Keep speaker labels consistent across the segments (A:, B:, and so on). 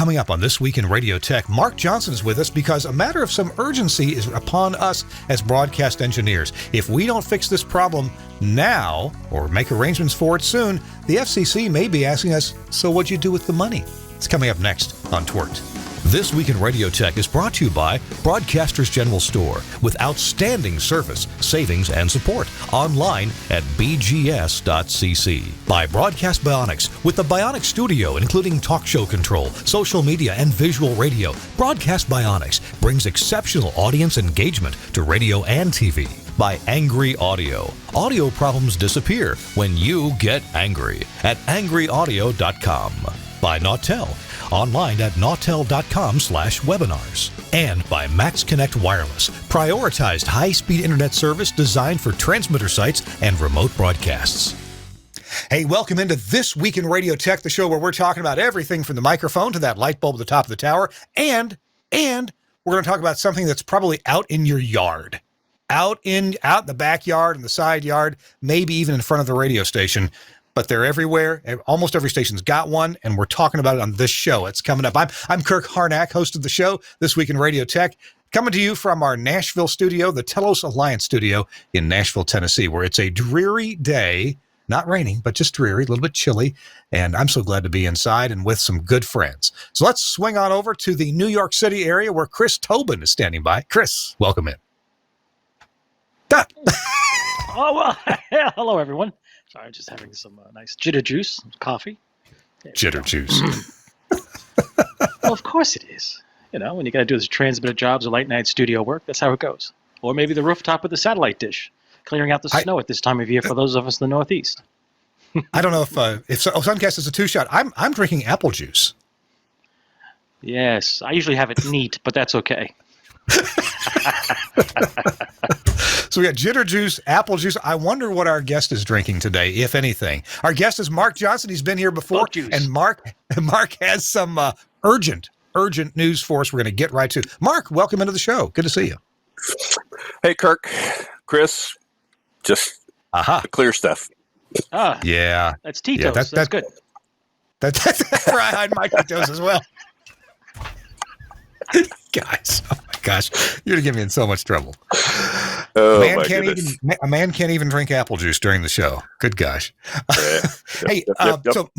A: Coming up on This Week in Radio Tech, Mark Johnson is with us because a matter of some urgency is upon us as broadcast engineers. If we don't fix this problem now or make arrangements for it soon, the FCC may be asking us, so what'd you do with the money? It's coming up next on TWiRT. This Week in Radio Tech is brought to you by Broadcasters General Store with outstanding service, savings, and support. Online at bgs.cc. By Broadcast Bionics with the Bionic Studio, including talk show control, social media, and visual radio. Broadcast Bionics brings exceptional audience engagement to radio and TV. By Angry Audio. Audio problems disappear when you get angry at angryaudio.com. By Nautel. Online at nautel.com/webinars. And by Max Connect Wireless, prioritized high-speed internet service designed for transmitter sites and remote broadcasts. Hey, welcome into This Week in Radio Tech, the show where we're talking about everything from the microphone to that light bulb at the top of the tower, and we're going to talk about something that's probably out in your yard, out in the backyard and the side yard, maybe even in front of the radio station. But they're everywhere. Almost every station's got one, and we're talking about it on this show. It's coming up. I'm Kirk Harnack, host of the show, This Week in Radio Tech, coming to you from our Nashville studio, the Telos Alliance studio in Nashville, Tennessee, where it's a dreary day, not raining, but just dreary, a little bit chilly, and I'm so glad to be inside and with some good friends. So let's swing on over to the New York City area where Chris Tobin is standing by. Chris, welcome in.
B: Oh, well, hello, everyone. Sorry, just having some nice jitter juice, coffee.
A: Jitter juice.
B: Well, of course it is. You know, when you got to do those transmitter jobs or late night studio work, that's how it goes. Or maybe the rooftop with the satellite dish, clearing out the snow at this time of year for those of us in the Northeast.
A: I don't know if Suncast is a two-shot. I'm drinking apple juice.
B: Yes, I usually have it neat, but that's okay.
A: So we got jitter juice, apple juice. I wonder what our guest is drinking today, if anything. Our guest is Mark Johnson. He's been here before. And Mark has some urgent news for us we're going to get right to. Mark, welcome into the show. Good to see you.
C: Hey, Kirk, Chris, just the clear stuff.
A: Yeah.
B: That's Tito's. Yeah, that's good.
A: That's where I hide my Tito's as well. Guys, oh my gosh, you're gonna get me in so much trouble. A man can't even drink apple juice during the show. Good gosh. Hey, so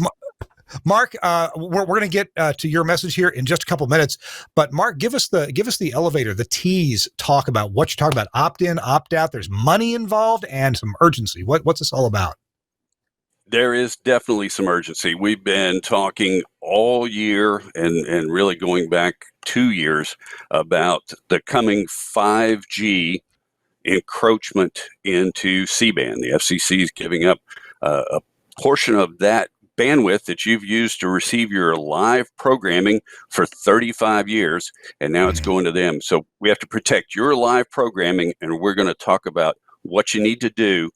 A: Mark, we're going to get to your message here in just a couple minutes. But Mark, give us the elevator, the tease. Talk about what you're talking about. Opt in, opt out. There's money involved and some urgency. What's this all about?
C: There is definitely some urgency. We've been talking all year and really going back 2 years about the coming 5G encroachment into C-band. The FCC is giving up a portion of that bandwidth that you've used to receive your live programming for 35 years, and now it's going to them. So we have to protect your live programming, and we're going to talk about what you need to do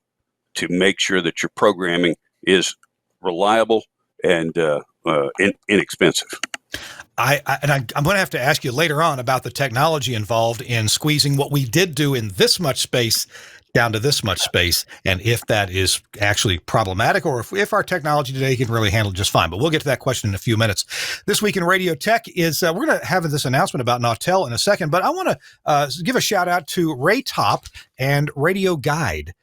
C: to make sure that your programming is reliable and inexpensive.
A: I'm going to have to ask you later on about the technology involved in squeezing what we did do in this much space down to this much space, and if that is actually problematic or if our technology today can really handle it just fine. But we'll get to that question in a few minutes. This Week in Radio Tech is, we're going to have this announcement about Nautel in a second, but I want to give a shout out to Ray Top and Radio Guide.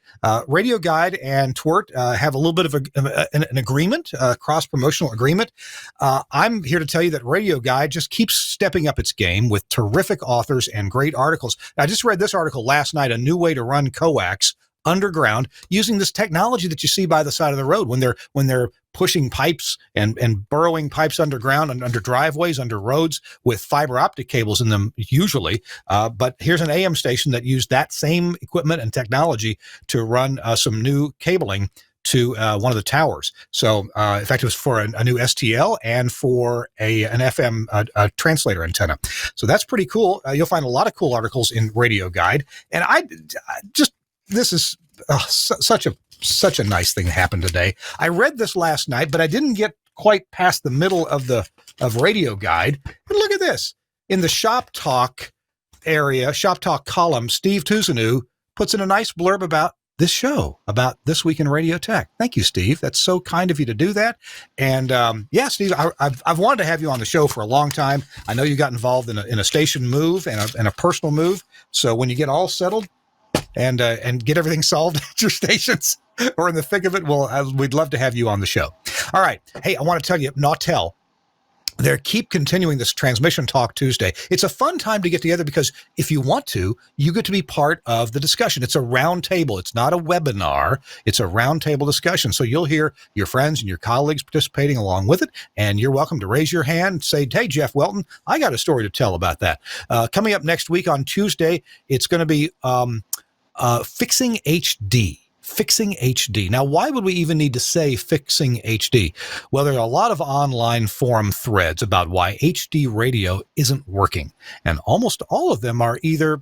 A: Radio Guide and TWiRT have a little bit of an agreement, a cross-promotional agreement. I'm here to tell you that Radio Guide just keeps stepping up its game with terrific authors and great articles. I just read this article last night, A New Way to Run Coax Underground, using this technology that you see by the side of the road when they're pushing pipes and burrowing pipes underground and under driveways, under roads with fiber optic cables in them usually. But here's an AM station that used that same equipment and technology to run some new cabling to one of the towers. So in fact, it was for a new STL and for an FM translator antenna. So that's pretty cool. You'll find a lot of cool articles in Radio Guide. And this is such a nice thing that happened today. I read this last night, but I didn't get quite past the middle of Radio Guide. And look at this. In the Shop Talk area, Shop Talk column, Steve Tuzanu puts in a nice blurb about this show about This Week in Radio Tech. Thank you, Steve. That's so kind of you to do that. And Steve, I've wanted to have you on the show for a long time. I know you got involved in a station move and a personal move. So when you get all settled and get everything solved at your stations or in the thick of it, we'd love to have you on the show. All right. Hey, I want to tell you, Nautel, they keep continuing this Transmission Talk Tuesday. It's a fun time to get together because if you want to, you get to be part of the discussion. It's a round table. It's not a webinar. It's a round table discussion. So you'll hear your friends and your colleagues participating along with it, and you're welcome to raise your hand and say, hey, Jeff Welton, I got a story to tell about that. Coming up next week on Tuesday, it's going to be Fixing HD. Fixing HD. Now, why would we even need to say Fixing HD? Well, there are a lot of online forum threads about why HD radio isn't working, and almost all of them are either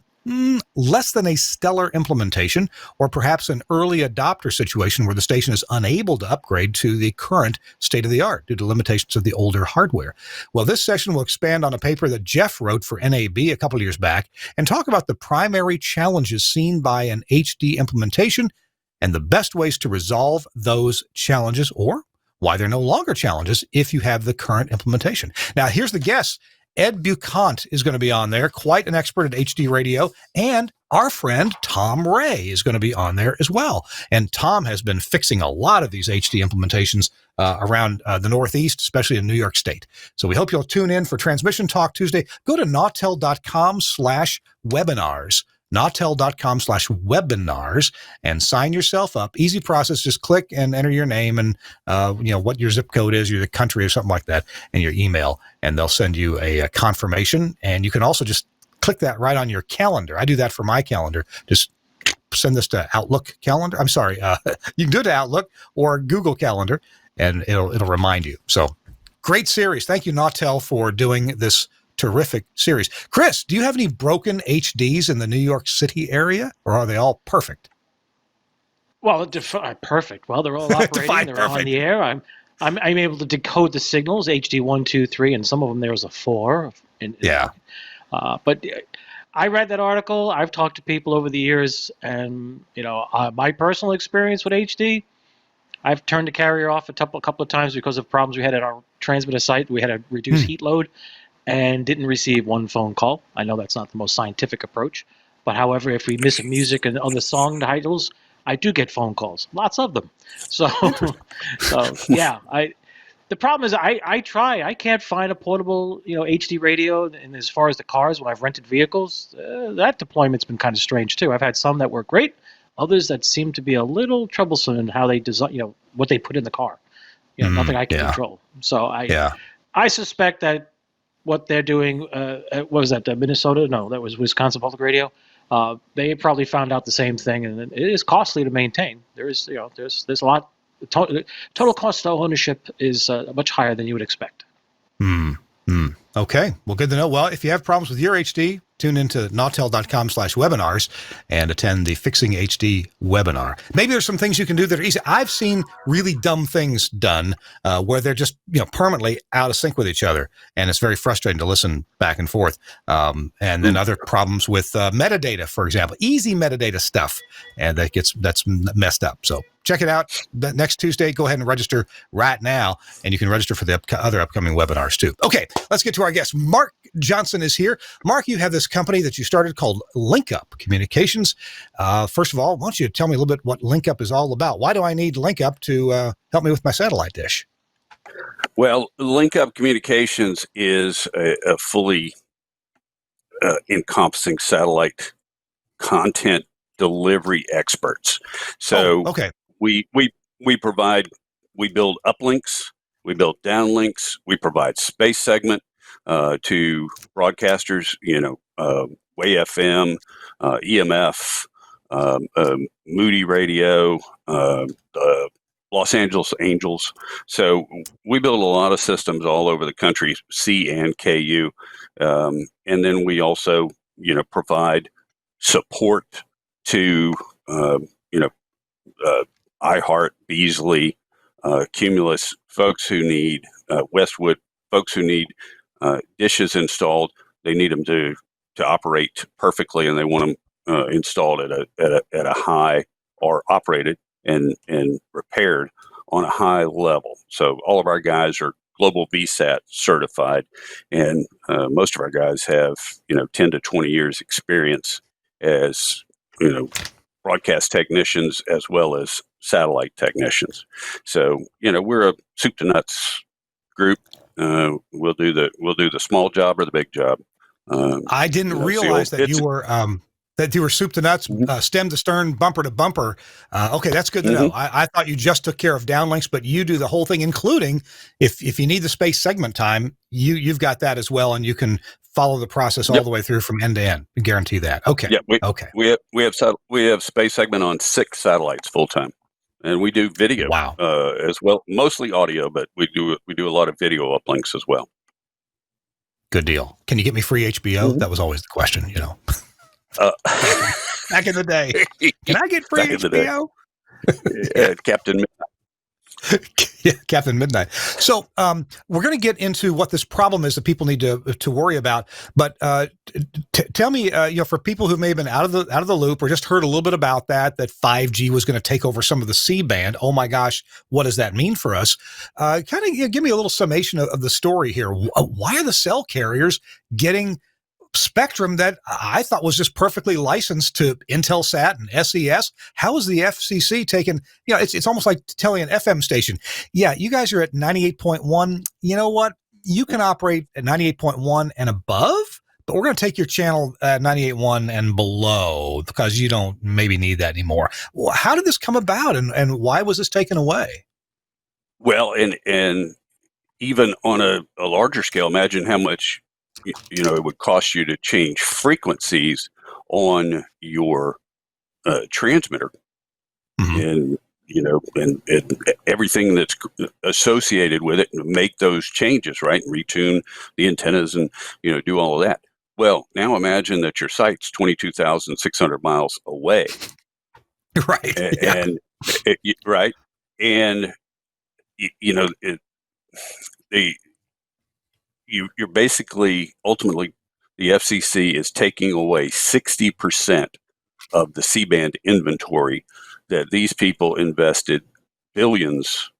A: less than a stellar implementation or perhaps an early adopter situation where the station is unable to upgrade to the current state of the art due to limitations of the older hardware. Well, this session will expand on a paper that Jeff wrote for NAB a couple of years back and talk about the primary challenges seen by an HD implementation and the best ways to resolve those challenges, or why they're no longer challenges if you have the current implementation. Now, here's the guess. Ed Bucant is going to be on there, quite an expert at HD radio, and our friend Tom Ray is going to be on there as well. And Tom has been fixing a lot of these HD implementations around the Northeast, especially in New York State. So we hope you'll tune in for Transmission Talk Tuesday. Go to nautel.com/webinars. nautel.com/webinars and sign yourself up. Easy process. Just click and enter your name and, what your zip code is, your country or something like that, and your email, and they'll send you a confirmation. And you can also just click that right on your calendar. I do that for my calendar. Just send this to Outlook calendar. I'm sorry. You can do it to Outlook or Google Calendar, and it'll remind you. So great series. Thank you, Nautel, for doing this terrific series. Chris, do you have any broken HDs in the New York City area, or are they all perfect?
B: Well, perfect. Well, they're all operating. They're all on the air. I'm able to decode the signals, HD 1, 2, 3, and some of them there was a 4. But I read that article. I've talked to people over the years, and my personal experience with HD, I've turned the carrier off a couple of times because of problems we had at our transmitter site. We had a reduced heat load and didn't receive one phone call. I know that's not the most scientific approach, but however, if we miss music and other song titles, I do get phone calls, lots of them. So yeah, the problem is I can't find a portable, HD radio. And as far as the cars, when I've rented vehicles, that deployment's been kind of strange too. I've had some that work great, others that seem to be a little troublesome in how they design, what they put in the car. Nothing I can control. So I suspect that what they're doing, what was that, Minnesota? No, that was Wisconsin Public Radio. They probably found out the same thing, and it is costly to maintain. There's a lot. Total cost of ownership is much higher than you would expect.
A: Okay, well, good to know. Well, if you have problems with your HD, tune into nautel.com/webinars and attend the Fixing HD webinar. Maybe there's some things you can do that are easy. I've seen really dumb things done where they're just permanently out of sync with each other, and it's very frustrating to listen back and forth. And then other problems with metadata, for example, easy metadata stuff, and that's messed up. So check it out next Tuesday. Go ahead and register right now, and you can register for the other upcoming webinars too. Okay, let's get to our guest. Mark Johnson is here. Mark, you have this company that you started called Linkup Communications. First of all, why don't you tell me a little bit what Linkup is all about? Why do I need Linkup to help me with my satellite dish?
C: Well, Linkup Communications is a fully encompassing satellite content delivery experts. So we build uplinks, we build downlinks, we provide space segment to broadcasters, Way FM, EMF, Moody Radio, Los Angeles Angels. So we build a lot of systems all over the country, C and KU. And then we also, provide support to, iHeart, Beasley, Cumulus, folks who need Westwood, folks who need dishes installed. They need them to operate perfectly, and they want them installed at a high are operated and repaired on a high level. So all of our guys are global VSAT certified, and most of our guys have 10 to 20 years experience as broadcast technicians as well as satellite technicians. So we're a soup to nuts group. We'll do the small job or the big job.
A: I didn't realize that you were soup to nuts,
C: Mhm.
A: stem to stern, bumper to bumper. Okay, that's good to know. I thought you just took care of downlinks, but you do the whole thing, including if you need the space segment time, you've got that as well, and you can follow the process all
C: Yep.
A: the way through from end to end. I guarantee that. Okay.
C: Yeah,
A: Okay.
C: we have space segment on 6 satellites full time, and we do video
A: Wow.
C: as well, mostly audio, but we do a lot of video uplinks as well.
A: Good deal. Can you get me free HBO? That was always the question, back in the day. Can I get free
C: Back in the day.
A: HBO?
C: Captain.
A: Yeah, Captain Midnight. So we're going to get into what this problem is that people need to worry about. But tell me, for people who may have been out of the loop or just heard a little bit about that 5G was going to take over some of the C-band. Oh my gosh, what does that mean for us? Kind of give me a little summation of the story here. Why are the cell carriers getting spectrum that I thought was just perfectly licensed to Intelsat and SES? How is the FCC taking, it's almost like telling an FM station, yeah, you guys are at 98.1. You know what? You can operate at 98.1 and above, but we're going to take your channel at 98.1 and below because you don't maybe need that anymore. Well, how did this come about and why was this taken away?
C: Well, and even on a larger scale, imagine how much it would cost you to change frequencies on your transmitter, and and everything that's associated with it, and make those changes, right, and retune the antennas, and do all of that. Well, now imagine that your site's 22,600 miles away,
A: Right?
C: and right, and you're basically ultimately the FCC is taking away 60% of the C-band inventory that these people invested billions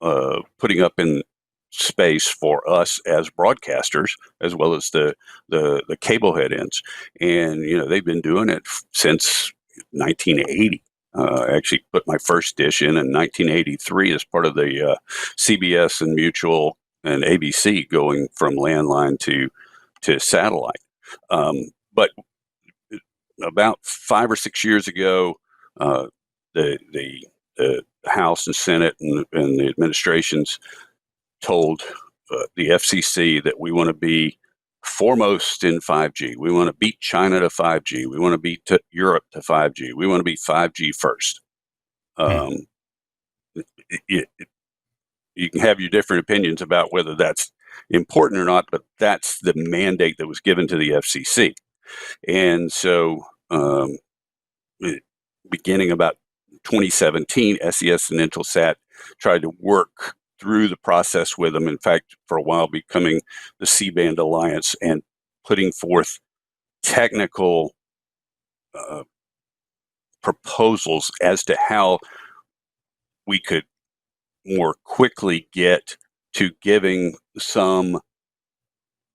C: putting up in space for us as broadcasters, as well as the cable head ends. And they've been doing it since 1980. I actually put my first dish in 1983 as part of the CBS and Mutual and ABC going from landline to satellite. But about 5 or 6 years ago, the House and Senate and the administrations told the FCC that we want to be foremost in 5G. We want to beat China to 5G. We want to beat Europe to 5G. We want to be 5G first. You can have your different opinions about whether that's important or not, but that's the mandate that was given to the FCC. And so beginning about 2017, SES and Intelsat tried to work through the process with them. In fact, for a while, becoming the C-band alliance and putting forth technical proposals as to how we could more quickly get to giving some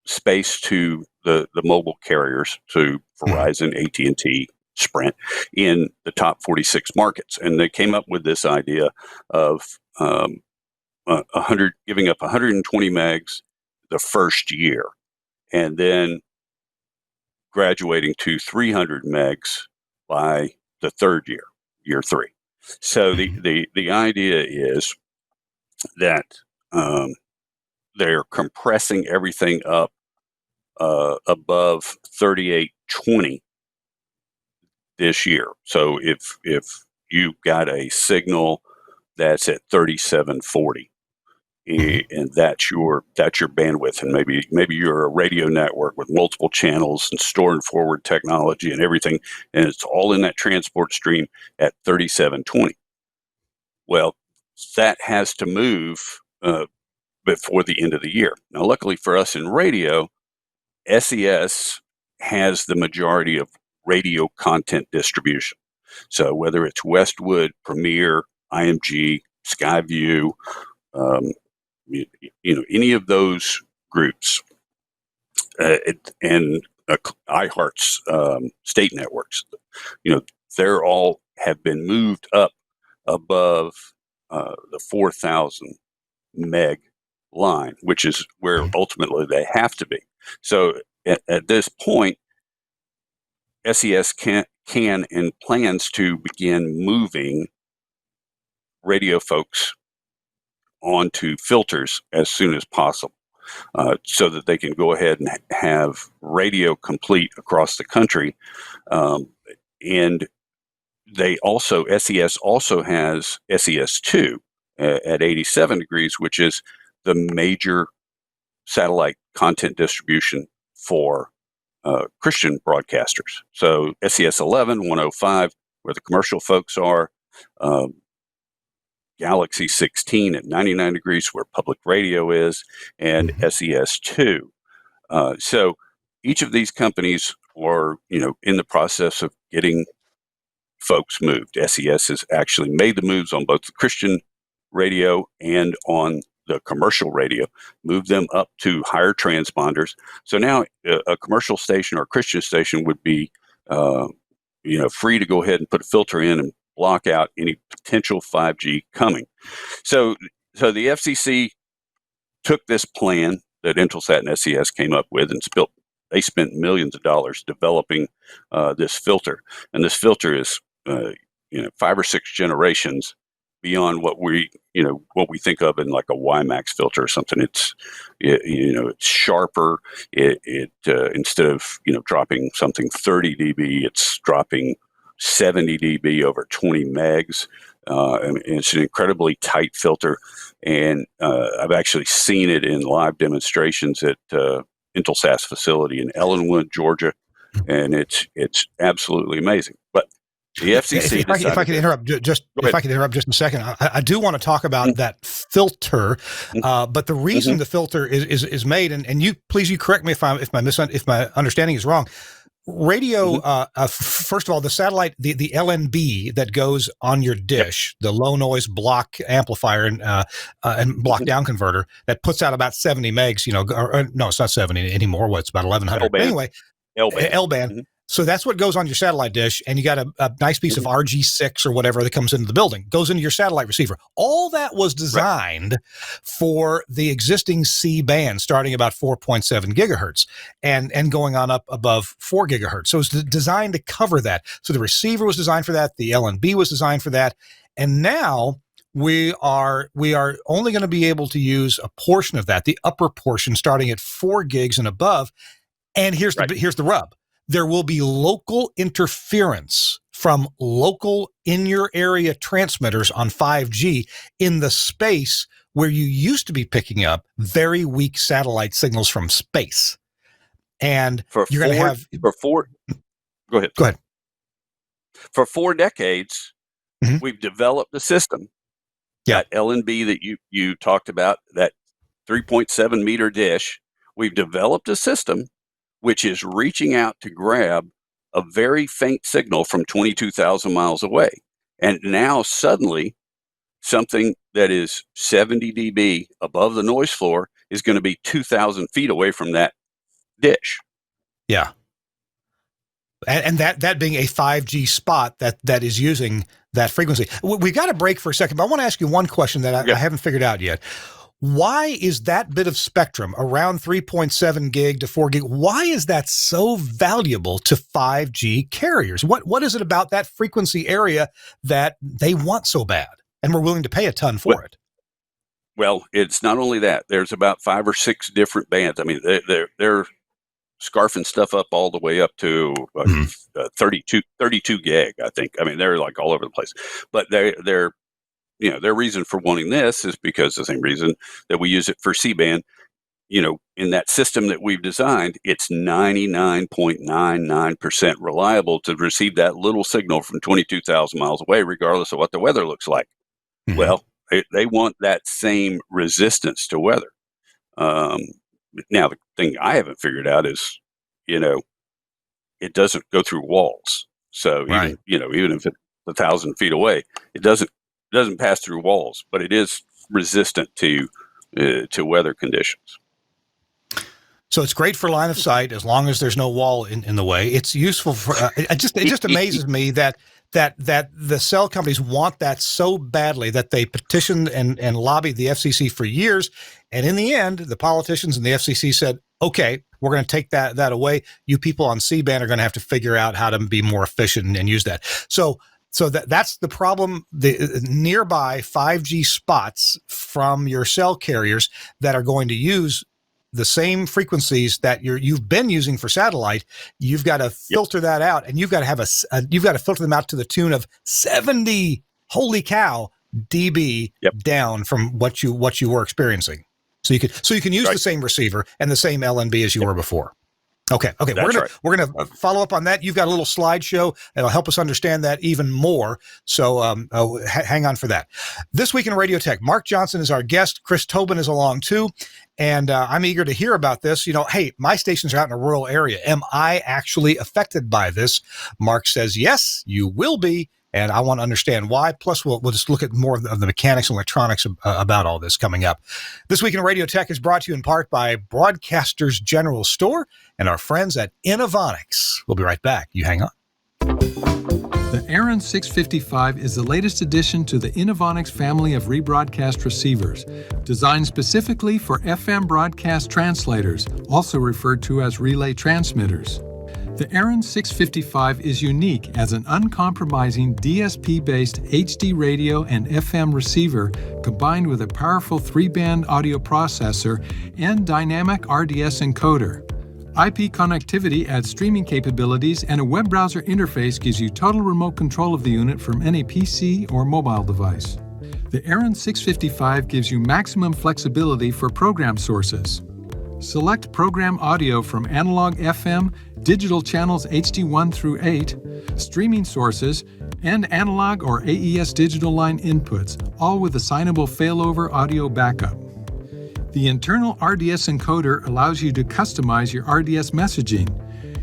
C: space to the mobile carriers, to Verizon, AT&T, Sprint, in the top 46 markets. And they came up with this idea of giving up 120 megs the first year, and then graduating to 300 megs by the third year, year 3. So the idea is that they're compressing everything up above 3820 this year. So if you've got a signal that's at 3740, and that's your bandwidth, and maybe you're a radio network with multiple channels and store and forward technology and everything, and it's all in that transport stream at 3720. Well, that has to move before the end of the year. Now, luckily for us in radio, SES has the majority of radio content distribution. So whether it's Westwood, Premier, IMG, Skyview, um, any of those groups, and iHeart's state networks, they're all have been moved up above the 4,000 meg line, which is where ultimately they have to be. So at this point, SES can and plans to begin moving radio folks onto filters as soon as possible, so that they can go ahead and have radio complete across the country. And SES also has SES2 at 87 degrees, which is the major satellite content distribution for Christian broadcasters. So SES 11, 105, where the commercial folks are, Galaxy 16 at 99 degrees, where public radio is, and SES2. So each of these companies are, in the process of getting folks moved. SES has actually made the moves on both the Christian radio and on the commercial radio, moved them up to higher transponders. So now a commercial station or a Christian station would be, free to go ahead and put a filter in and block out any potential 5G coming. So the FCC took this plan that Intelsat and SES came up with and they spent millions of dollars developing this filter. And this filter is 5 or 6 generations beyond what we think of in like a WiMAX filter or something. It's sharper. It instead of dropping something 30 dB, it's dropping 70 dB over 20 megs. And it's an incredibly tight filter, and I've actually seen it in live demonstrations at Intelsat's facility in Ellenwood, Georgia, and it's absolutely amazing. But the FCC
A: if I can interrupt just a second, I do want to talk about that filter, but the reason the filter is made, and you correct me if my understanding is wrong. Radio, first of all, the satellite, the LNB that goes on your dish, the low noise block amplifier and block down converter that puts out about 70 megs, no, it's not 70 anymore. It's about 1100.
C: L-band.
A: Anyway, L-band. So that's what goes on your satellite dish, and you got a nice piece of RG6 or whatever that comes into the building, goes into your satellite receiver. All that was designed for the existing C band, starting about 4.7 gigahertz and going on up above 4 gigahertz. So it's designed to cover that. So the receiver was designed for that. The LNB was designed for that. And now we are only going to be able to use a portion of that, the upper portion, starting at 4 gigs and above. And here's the rub. There will be local interference from local in your area transmitters on 5G in the space where you used to be picking up very weak satellite signals from space. And you're going to have
C: go ahead. For 4 decades, we've developed a system. That LNB that you talked about, that 3.7 meter dish, we've developed a system which is reaching out to grab a very faint signal from 22,000 miles away. And now suddenly something that is 70 dB above the noise floor is going to be 2,000 feet away from that dish.
A: Yeah. And that being a 5G spot that is using that frequency. We've got to break for a second, but I want to ask you one question that I haven't figured out yet. Why is that bit of spectrum around 3.7 gig to 4 gig? Why is that so valuable to 5G carriers? What is it about that frequency area that they want so bad and we're willing to pay a ton for it?
C: Well, it's not only that. There's about 5 or 6 different bands. I mean, they're scarfing stuff up all the way up to 32 gig, I think. I mean, they're like all over the place. But their reason for wanting this is because the same reason that we use it for C-band. In that system that we've designed, it's 99.99% reliable to receive that little signal from 22,000 miles away, regardless of what the weather looks like. Well, they want that same resistance to weather. Now, the thing I haven't figured out is, it doesn't go through walls. So even if 1,000 feet away. It doesn't pass through walls, but it is resistant to weather conditions.
A: So it's great for line of sight as long as there's no wall in the way. It's useful for. It just amazes me that the cell companies want that so badly that they petitioned and lobbied the FCC for years, and in the end, the politicians and the FCC said, "Okay, we're going to take that away. You people on C-band are going to have to figure out how to be more efficient and use that." So that's the problem. The nearby 5G spots from your cell carriers that are going to use the same frequencies that you've been using for satellite, you've got to filter that out, and you've got to have you've got to filter them out to the tune of 70, holy cow, dB down from what you were experiencing. So you can use the same receiver and the same LNB as you were before. Okay. We're gonna follow up on that. You've got a little slideshow that'll help us understand that even more. So hang on for that. This week in Radio Tech, Mark Johnson is our guest. Chris Tobin is along too, and I'm eager to hear about this. Hey, my stations are out in a rural area. Am I actually affected by this? Mark says yes, you will be. And I want to understand why. Plus, we'll just look at more of the mechanics and electronics about all this coming up. This Week in Radio Tech is brought to you in part by Broadcasters General Store and our friends at Innovonics. We'll be right back. You hang on.
D: The Aaron 655 is the latest addition to the Innovonics family of rebroadcast receivers, designed specifically for FM broadcast translators, also referred to as relay transmitters. The Aaron 655 is unique as an uncompromising DSP-based HD radio and FM receiver combined with a powerful 3-band audio processor and dynamic RDS encoder. IP connectivity adds streaming capabilities, and a web browser interface gives you total remote control of the unit from any PC or mobile device. The Aaron 655 gives you maximum flexibility for program sources. Select program audio from analog FM, digital channels HD1 through 8, streaming sources, and analog or AES digital line inputs, all with assignable failover audio backup. The internal RDS encoder allows you to customize your RDS messaging.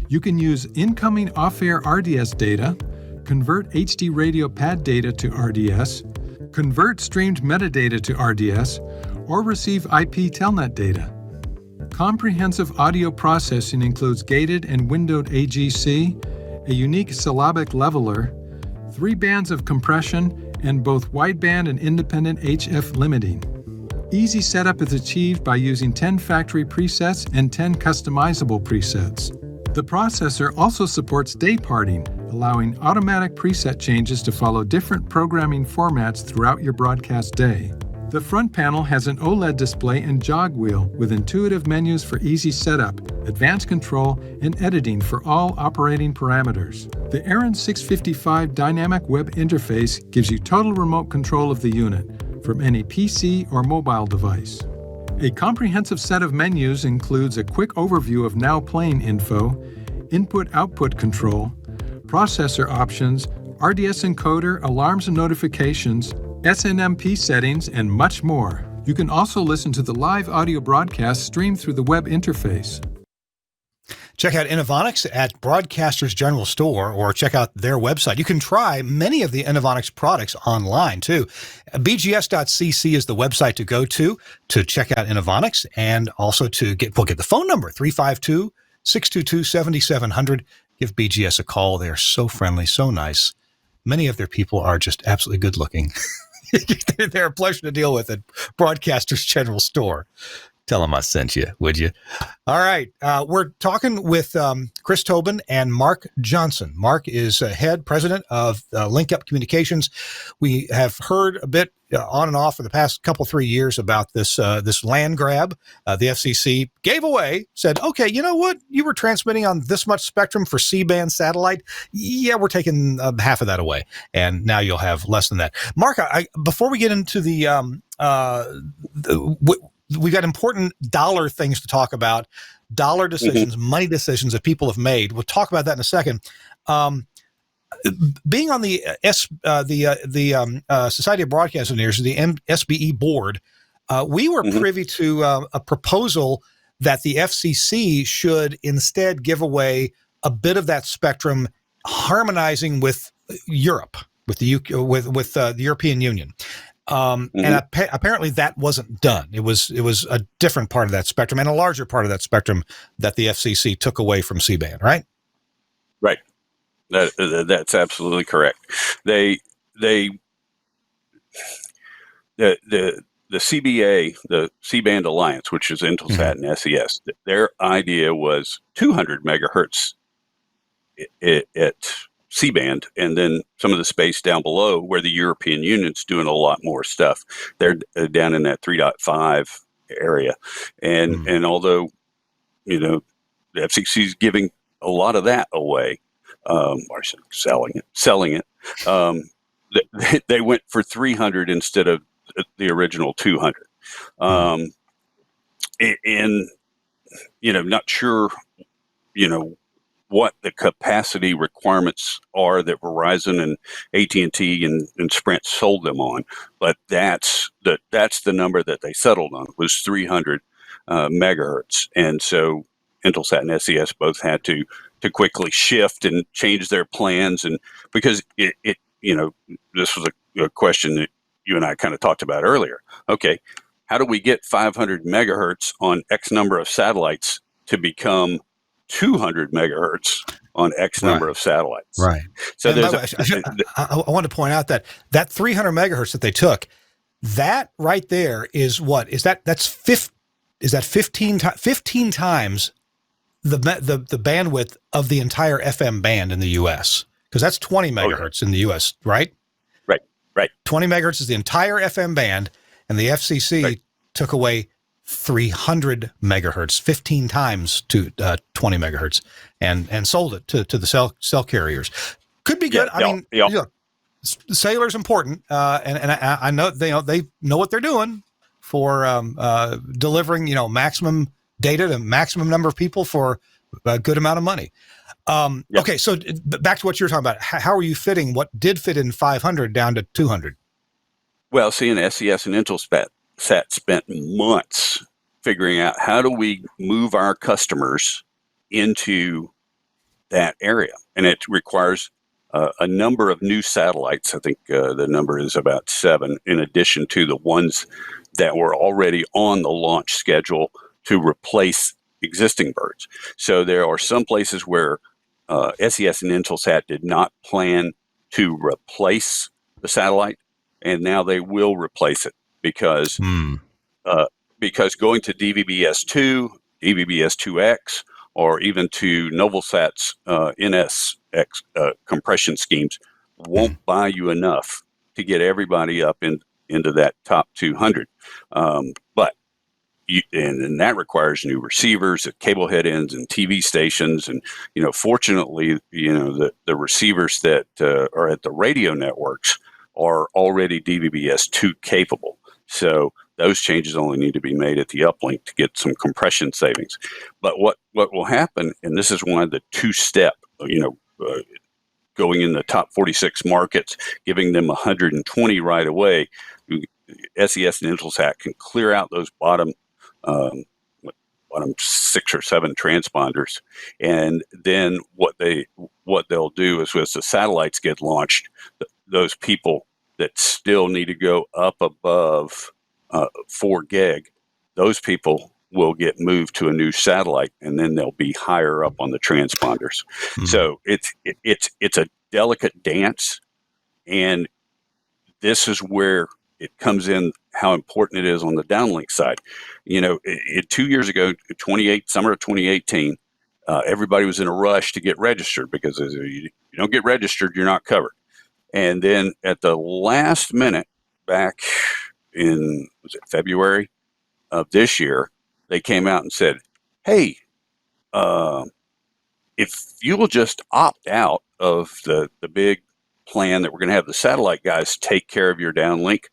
D: You can use incoming off-air RDS data, convert HD radio pad data to RDS, convert streamed metadata to RDS, or receive IP telnet data. Comprehensive audio processing includes gated and windowed AGC, a unique syllabic leveler, 3 bands of compression, and both wideband and independent HF limiting. Easy setup is achieved by using 10 factory presets and 10 customizable presets. The processor also supports day parting, allowing automatic preset changes to follow different programming formats throughout your broadcast day. The front panel has an OLED display and jog wheel with intuitive menus for easy setup, advanced control, and editing for all operating parameters. The Aaron 655 dynamic web interface gives you total remote control of the unit from any PC or mobile device. A comprehensive set of menus includes a quick overview of now playing info, input-output control, processor options, RDS encoder, alarms and notifications, SNMP settings, and much more. You can also listen to the live audio broadcast streamed through the web interface.
A: Check out Innovonics at Broadcasters General Store or check out their website. You can try many of the Innovonics products online too. BGS.cc is the website to go to check out Innovonics and also to get the phone number, 352-622-7700. Give BGS a call. They're so friendly, so nice. Many of their people are just absolutely good looking. They're a pleasure to deal with at Broadcasters General Store. Tell them I sent you, would you? All right. We're talking with Chris Tobin and Mark Johnson. Mark is president of Linkup Communications. We have heard a bit on and off for the past 3 years about this land grab. The FCC gave away, said, okay, you know what? You were transmitting on this much spectrum for C-band satellite. Yeah, we're taking half of that away. And now you'll have less than that. Mark, before we get into we've got important dollar things to talk about, dollar decisions, money decisions that people have made. We'll talk about that in a second. Being on the Society of Broadcast Engineers, the SBE board, we were privy to a proposal that the FCC should instead give away a bit of that spectrum, harmonizing with Europe. with the the European Union. And apparently that wasn't done. It was a different part of that spectrum and a larger part of that spectrum that the FCC took away from C-band, right?
C: Right. That's absolutely correct. The CBA, the C-band Alliance, which is Intelsat and SES, their idea was 200 megahertz at C-band, and then some of the space down below where the European Union's doing a lot more stuff. They're down in that 3.5 area. And although, the FCC is giving a lot of that away, or selling it, they went for 300 instead of the original 200. And, not sure, what the capacity requirements are that Verizon and AT&T and Sprint sold them on, but that's the number that they settled on, was 300 megahertz. And so Intelsat and SES both had to quickly shift and change their plans, and because it this was a question that you and I kind of talked about earlier. Okay, how do we get 500 megahertz on X number of satellites to become 200 megahertz on X number of satellites?
A: Right.
C: So
A: I want to point out that 300 megahertz that they took, that right there is what is that? That's 15 times the bandwidth of the entire FM band in the U.S. because that's 20 megahertz in the U.S. Right. 20 megahertz is the entire FM band, and the FCC took away 300 megahertz, 15 times to 20 megahertz, and sold it to the cell carriers. Could be good. Cellular's important, and I know they know what they're doing for delivering maximum data to maximum number of people for a good amount of money. Okay, so back to what you were talking about. How are you fitting what did fit in 500 down to 200?
C: Well, seeing SES and Intelsat spent months figuring out how do we move our customers into that area, and it requires a number of new satellites. I think the number is about 7, in addition to the ones that were already on the launch schedule to replace existing birds. So there are some places where SES and Intelsat did not plan to replace the satellite, and now they will replace it because going to DVB-S2, DVB-S2X, or even to Novelsat's NSX compression schemes won't buy you enough to get everybody up into that top 200. And that requires new receivers at cable head ends and TV stations. And, fortunately, the receivers that are at the radio networks are already DVB-S2 capable. So those changes only need to be made at the uplink to get some compression savings. But what will happen, and this is one of the two-step, going in the top 46 markets, giving them 120 right away, SES and Intelsat can clear out those bottom 6 or 7 transponders, and then what they'll do is, as the satellites get launched, those people that still need to go up above 4 gig, those people will get moved to a new satellite, and then they'll be higher up on the transponders. So it's a delicate dance, and this is where it comes in how important it is on the downlink side. 2 years ago, summer of 2018, everybody was in a rush to get registered because if you don't get registered, you're not covered. And then at the last minute, back in February of this year, they came out and said, "Hey, if you will just opt out of the big plan that we're going to have the satellite guys take care of your downlink,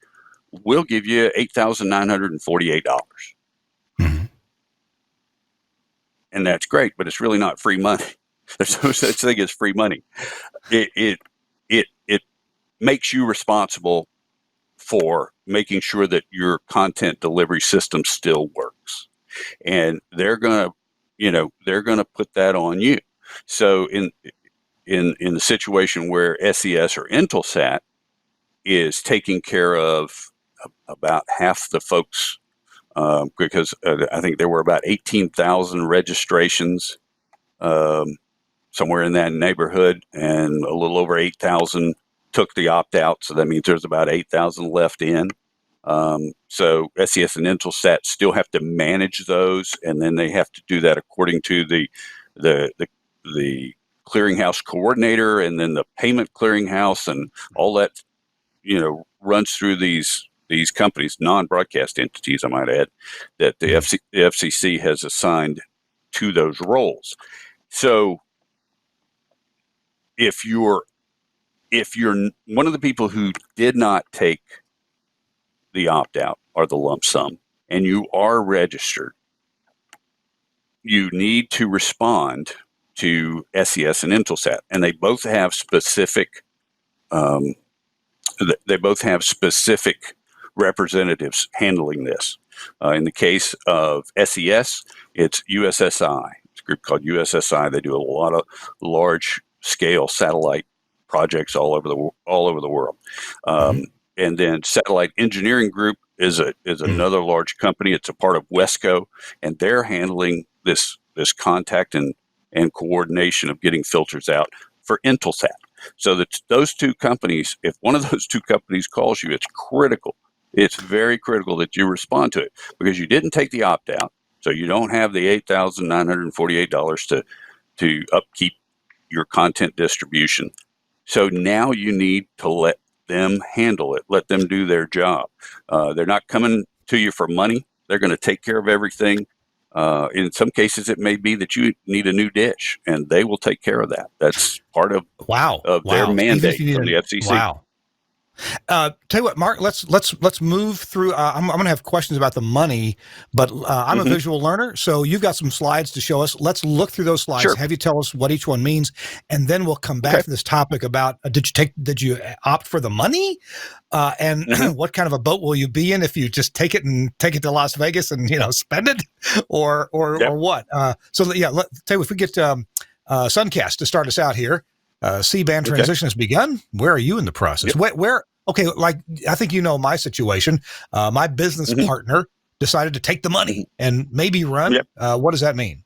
C: we'll give you $8,948. And that's great, but it's really not free money. There's no such thing as free money. It makes you responsible for making sure that your content delivery system still works, and they're gonna put that on you. So in the situation where SES or Intelsat is taking care of about half the folks, because I think there were about 18,000 registrations, somewhere in that neighborhood, and a little over 8,000 took the opt-out, so that means there's about 8,000 left in. So SES and Intelsat still have to manage those, and then they have to do that according to the clearinghouse coordinator, and then the payment clearinghouse, and all that, runs through these companies, non-broadcast entities, I might add, that the FCC has assigned to those roles. So if you're one of the people who did not take the opt-out or the lump sum, and you are registered, you need to respond to SES and Intelsat, and they both have specific representatives handling this. In the case of SES, it's USSI. It's a group called USSI. They do a lot of large-scale satellite projects all over the world. And then Satellite Engineering Group is another large company. It's a part of WESCO, and they're handling this contact and coordination of getting filters out for Intelsat. So that those two companies, if one of those two companies calls you, it's critical. It's very critical that you respond to it, because you didn't take the opt-out, so you don't have the $8,948 to upkeep your content distribution. So now you need to let them handle it. Let them do their job. They're not coming to you for money. They're going to take care of everything. In some cases, it may be that you need a new dish, and they will take care of that. That's part of their mandate from the FCC.
A: Wow. Tell you what, Mark, let's move through. I'm going to have questions about the money, but I'm a visual learner, so you've got some slides to show us. Let's look through those slides.
C: Sure.
A: Have you tell us what each one means, and then we'll come back to this topic about did you opt for the money, and what kind of a boat will you be in if you just take it to Las Vegas and spend it, or what? So tell you, if we get Suncast to start us out here. C-band transition has begun. Where are you in the process? Where? Okay, like I think my situation. My business partner decided to take the money and maybe run. What does that mean?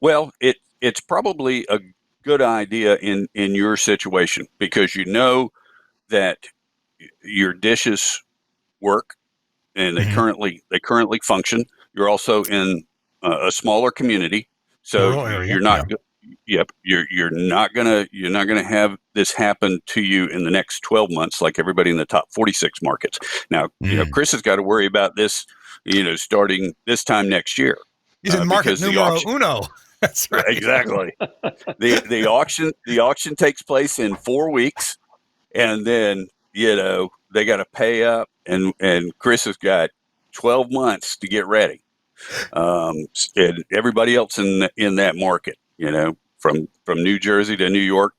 C: Well, it's probably a good idea in your situation, because you know that your dishes work and they currently function. You're also in a smaller community, so you're not. Yep, you're not gonna have this happen to you in the next 12 months like everybody in the top 46 markets. Now, Chris has got to worry about this, starting this time next year.
A: He's in market numero uno. That's right.
C: Exactly. The auction takes place in 4 weeks, and then they got to pay up, and Chris has got 12 months to get ready. And everybody else in that market, from New Jersey to New York,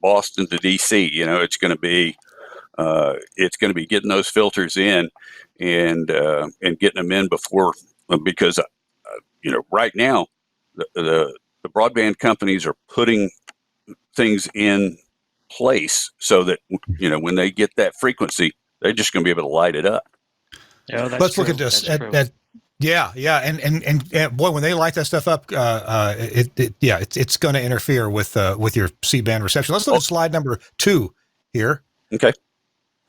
C: Boston to DC, it's going to be getting those filters in and getting them in before, because right now the broadband companies are putting things in place so that when they get that frequency, they're just going to be able to light it up.
B: Yeah, that's
A: Let's
B: true.
A: look at this.
B: That's true.
A: Yeah, and boy, when they light that stuff up, it's going to interfere with your C-band reception. Let's look at slide number 2 here.
C: Okay,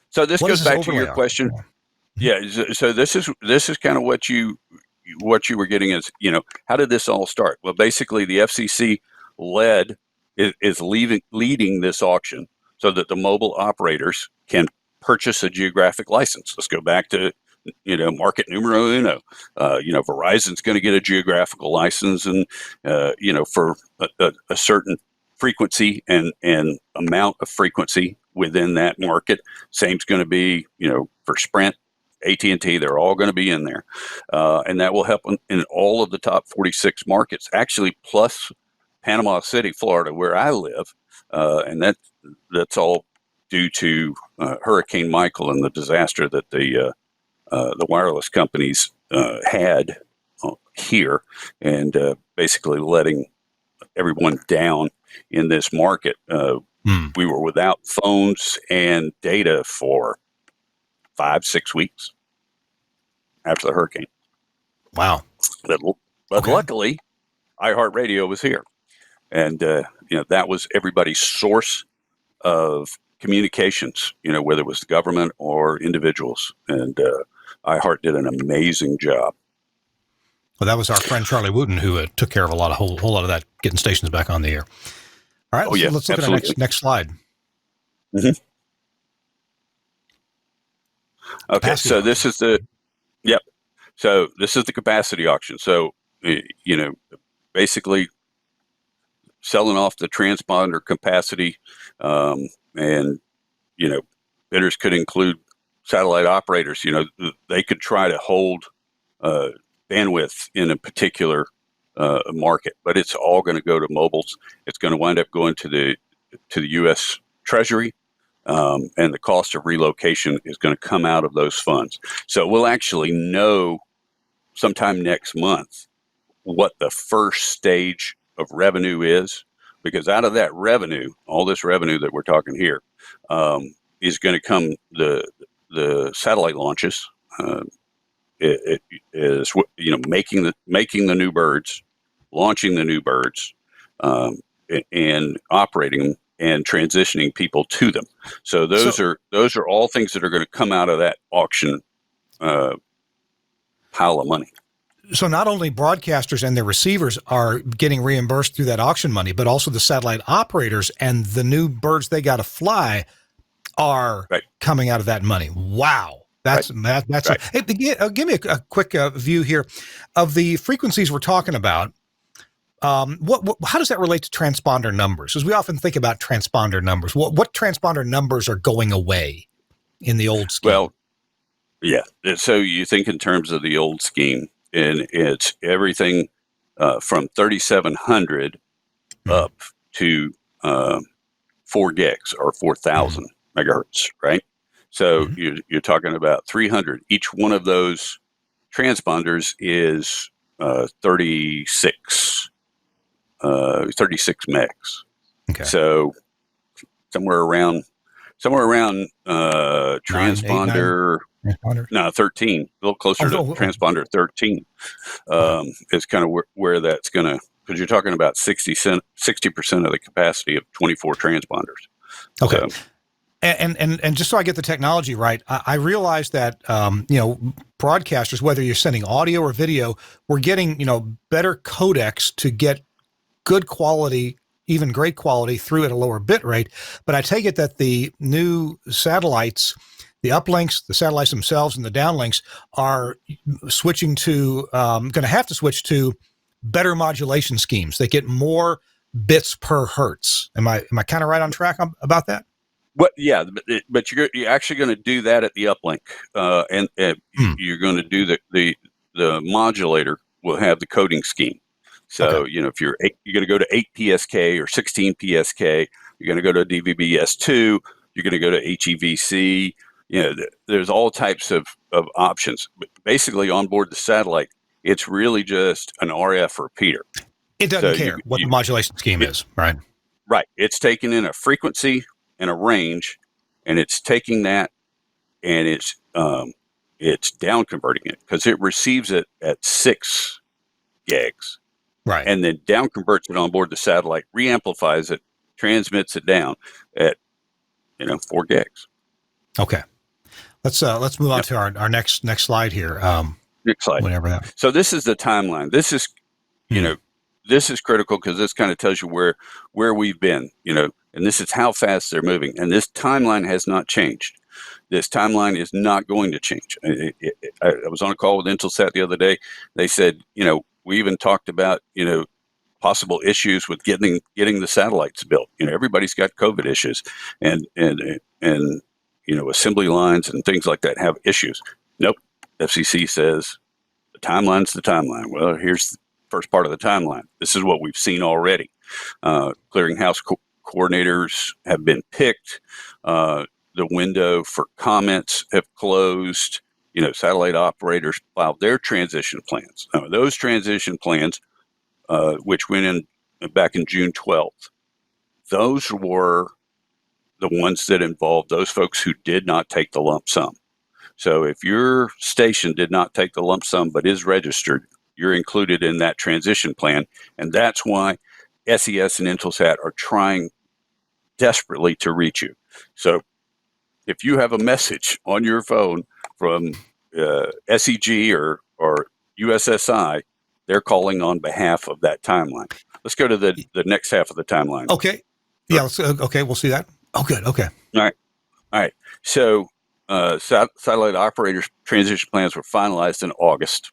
C: so this goes back to your question. Yeah, so this is kind of what you were getting is, how did this all start? Well, basically, the FCC is leading this auction so that the mobile operators can purchase a geographic license. Let's go back to market numero uno. Verizon's going to get a geographical license, and for a certain frequency and amount of frequency within that market. Same's going to be for Sprint, AT&T. They're all going to be in there, and that will help in all of the top 46 markets. Actually, plus Panama City, Florida, where I live, and that's all due to Hurricane Michael and the disaster that the wireless companies had here, and basically letting everyone down in this market. We were without phones and data for 5-6 weeks after the hurricane.
A: Wow.
C: But luckily, iHeartRadio was here. And, that was everybody's source of communications, whether it was the government or individuals. And iHeart did an amazing job.
A: Well, that was our friend Charlie Wooten who took care of a whole lot of that, getting stations back on the air. All right, let's look
C: absolutely.
A: at our next slide.
C: Mm-hmm. Okay,
A: Capacity
C: so
A: auction.
C: this is the capacity auction. So, basically selling off the transponder capacity, and, bidders could include satellite operators. They could try to hold bandwidth in a particular market, but it's all going to go to mobiles. It's going to wind up going to the U.S. Treasury, and the cost of relocation is going to come out of those funds. So we'll actually know sometime next month what the first stage of revenue is, because out of that revenue, all this revenue that we're talking here, is going to come the satellite launches. It is making the new birds, launching the new birds, and operating them and transitioning people to them. So those are all things that are going to come out of that auction pile of money.
A: So not only broadcasters and their receivers are getting reimbursed through that auction money, but also the satellite operators and the new birds they got to fly are coming out of that money. Wow. That's right. Hey, give me a quick view here of the frequencies we're talking about. How does that relate to transponder numbers? Because we often think about transponder numbers. What transponder numbers are going away in the old scheme?
C: Well, yeah. So you think in terms of the old scheme, and it's everything from 3,700 up to 4 gigs or 4,000 megahertz, right? So you're talking about 300. Each one of those transponders is 36 megs.
A: Okay.
C: So somewhere around transponder. 13. A little closer to transponder 13 is kind of where that's going to, because you're talking about 60% of the capacity of 24 transponders.
A: Okay.
C: So,
A: And just so I get the technology right, I realize that, broadcasters, whether you're sending audio or video, we're getting, better codecs to get good quality, even great quality through at a lower bit rate. But I take it that the new satellites, the uplinks, the satellites themselves, and the downlinks are switching to, going to have to switch to better modulation schemes. They get more bits per hertz. Am I kind of right on track about that?
C: Yeah, but you're actually going to do that at the uplink, and you're going to do the modulator will have the coding scheme. So if you're going to go to 8 PSK or 16 PSK, you're going to go to DVB-S2, you're going to go to HEVC. There's all types of options. But basically, on board the satellite, it's really just an RF repeater.
A: It doesn't care what the modulation scheme is, right?
C: Right. It's taking in a frequency and a range, and it's taking that and it's down converting it because it receives it at 6 gigs,
A: right,
C: and then down converts it on board the satellite, reamplifies it, transmits it down at 4 gigs.
A: Okay, let's move on to our next slide here.
C: Next slide.
A: Whenever that.
C: So this is the timeline. This is this is critical because this kind of tells you where we've been, and this is how fast they're moving. And this timeline has not changed. This timeline is not going to change. I was on a call with Intelsat the other day. They said, we even talked about, possible issues with getting the satellites built. Everybody's got COVID issues, and assembly lines and things like that have issues. Nope. FCC says the timeline's the timeline. Well, here's the first part of the timeline. This is what we've seen already. Clearinghouse coordinators have been picked. The window for comments have closed. Satellite operators filed their transition plans. Those transition plans, which went in back in June 12th, those were the ones that involved those folks who did not take the lump sum. So if your station did not take the lump sum but is registered, you're included in that transition plan. And that's why SES and Intelsat are trying desperately to reach you. So if you have a message on your phone from SEG or USSI, they're calling on behalf of that timeline. Let's go to the next half of the timeline.
A: Okay. Yeah. Okay. We'll see that. Oh, good. Okay.
C: All right. So satellite operators transition plans were finalized in August.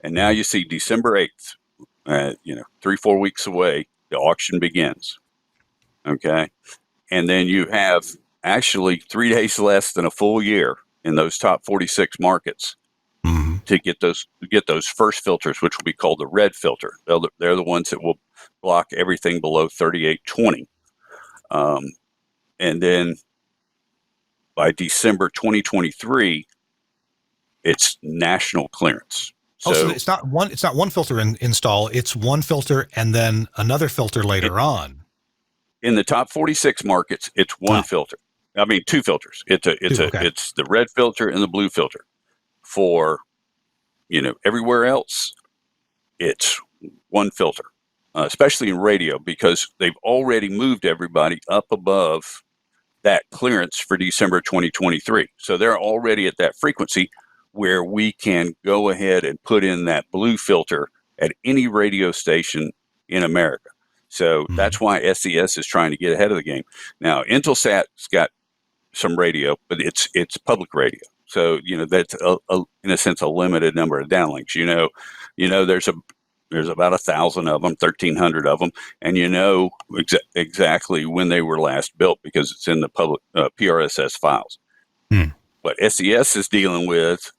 C: And now you see December 8th, 3-4 weeks away, the auction begins. Okay. And then you have actually 3 days less than a full year in those top 46 markets to get those first filters, which will be called the red filter. They're the ones that will block everything below 3820. And then by December 2023, it's national clearance.
A: So it's not one filter install. It's one filter and then another filter later on.
C: In the top 46 markets, it's one filter. I mean, two filters. It's the red filter and the blue filter. For everywhere else, it's one filter, especially in radio, because they've already moved everybody up above that clearance for December 2023. So they're already at that frequency where we can go ahead and put in that blue filter at any radio station in America. So that's why SES is trying to get ahead of the game. Now, Intelsat's got some radio, but it's public radio. So, that's in a sense a limited number of downlinks. There's about 1,000 of them, 1,300 of them, and exactly when they were last built because it's in the public PRSS files. What SES is dealing with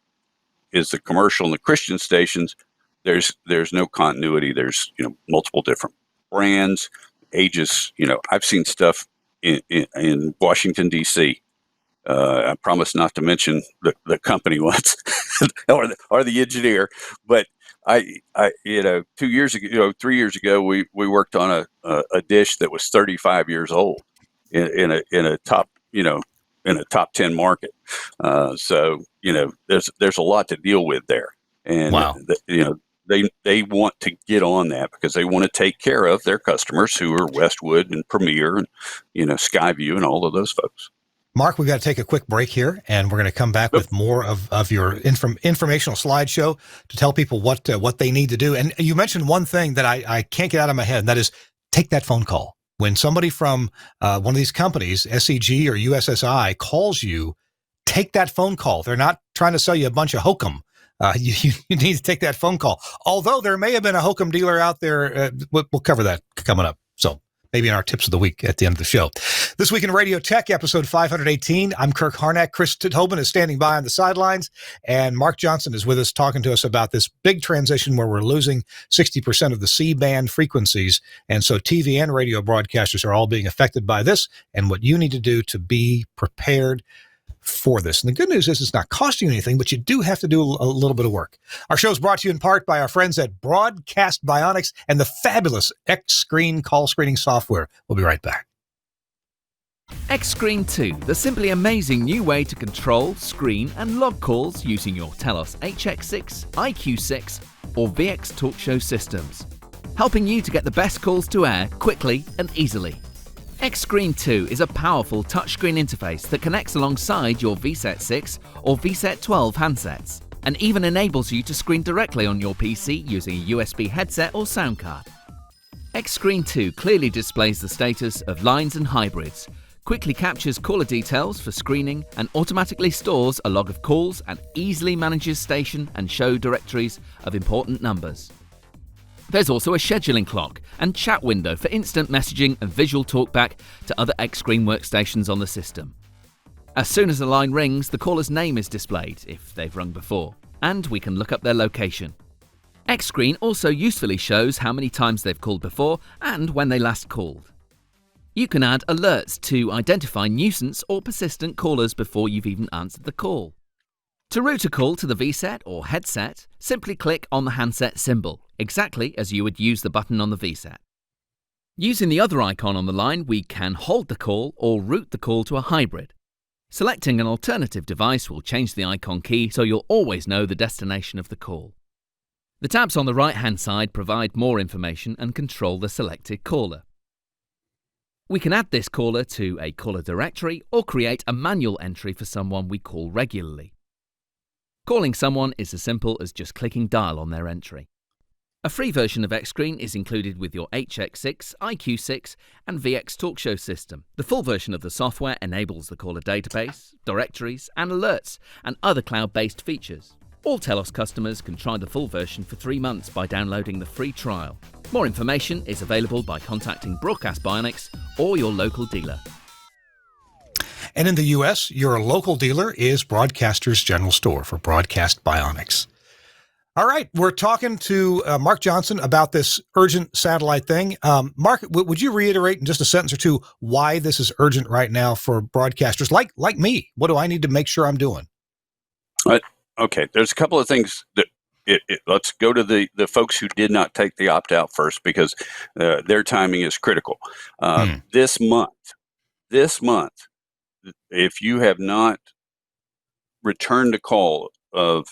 C: is the commercial and the Christian stations. There's no continuity. There's multiple different brands, ages. I've seen stuff in Washington D.C. I promise not to mention the company once or the engineer, but I 2 years ago, 3 years ago, we worked on a dish that was 35 years old in a top 10 market. So there's a lot to deal with there, and
A: wow.
C: They want to get on that because they want to take care of their customers who are Westwood and Premier and Skyview and all of those folks.
A: Mark, we've got to take a quick break here, and we're going to come back with more of your informational slideshow to tell people what they need to do. And you mentioned one thing that I can't get out of my head, and that is take that phone call. When somebody from one of these companies, SEG or USSI, calls you, take that phone call. They're not trying to sell you a bunch of hokum. You need to take that phone call. Although there may have been a hokum dealer out there. We'll cover that coming up. So maybe in our tips of the week at the end of the show. This Week in Radio Tech, episode 518. I'm Kirk Harnack. Chris Tobin is standing by on the sidelines, and Mark Johnson is with us talking to us about this big transition where we're losing 60% of the C-band frequencies. And so TV and radio broadcasters are all being affected by this, and what you need to do to be prepared for this. And the good news is it's not costing you anything, but you do have to do a little bit of work. Our show is brought to you in part by our friends at Broadcast Bionics and the fabulous X-Screen call screening software. We'll be right back.
E: X-Screen 2, the simply amazing new way to control, screen and log calls using your Telos HX6, IQ6 or VX TalkShow systems, helping you to get the best calls to air quickly and easily. X-Screen 2 is a powerful touchscreen interface that connects alongside your VSET 6 or VSET 12 handsets and even enables you to screen directly on your PC using a USB headset or sound card. X-Screen 2 clearly displays the status of lines and hybrids, quickly captures caller details for screening and automatically stores a log of calls and easily manages station and show directories of important numbers. There's also a scheduling clock and chat window for instant messaging and visual talkback to other X-Screen workstations on the system. As soon as a line rings, the caller's name is displayed, if they've rung before, and we can look up their location. X-Screen also usefully shows how many times they've called before and when they last called. You can add alerts to identify nuisance or persistent callers before you've even answered the call. To route a call to the VSET or headset, simply click on the handset symbol, exactly as you would use the button on the VSET. Using the other icon on the line, we can hold the call or route the call to a hybrid. Selecting an alternative device will change the icon key so you'll always know the destination of the call. The tabs on the right-hand side provide more information and control the selected caller. We can add this caller to a caller directory or create a manual entry for someone we call regularly. Calling someone is as simple as just clicking dial on their entry. A free version of Xscreen is included with your HX6, IQ6 and VX TalkShow system. The full version of the software enables the caller database, directories and alerts and other cloud-based features. All Telos customers can try the full version for 3 months by downloading the free trial. More information is available by contacting Broadcast Bionics or your local dealer.
A: And in the U.S., your local dealer is Broadcaster's General Store for Broadcast Bionics. All right, we're talking to Mark Johnson about this urgent satellite thing. Mark, would you reiterate in just a sentence or two why this is urgent right now for broadcasters like me? What do I need to make sure I'm doing?
C: Okay, there's a couple of things that let's go to the folks who did not take the opt-out first because their timing is critical. This month, if you have not returned a call of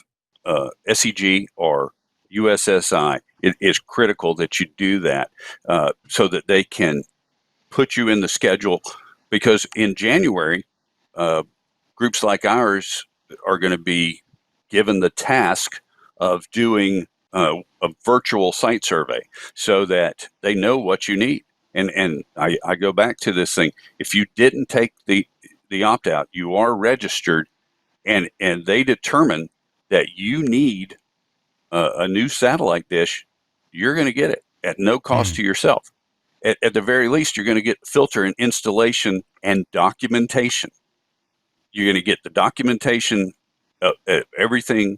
C: SEG or USSI, it is critical that you do that so that they can put you in the schedule, because in January, groups like ours are going to be given the task of doing a virtual site survey so that they know what you need. And I go back to this thing. If you didn't take the opt-out, you are registered, and they determine that you need a new satellite dish, you're going to get it at no cost to yourself. At the very least, you're going to get filter and installation and documentation. You're going to get the documentation, everything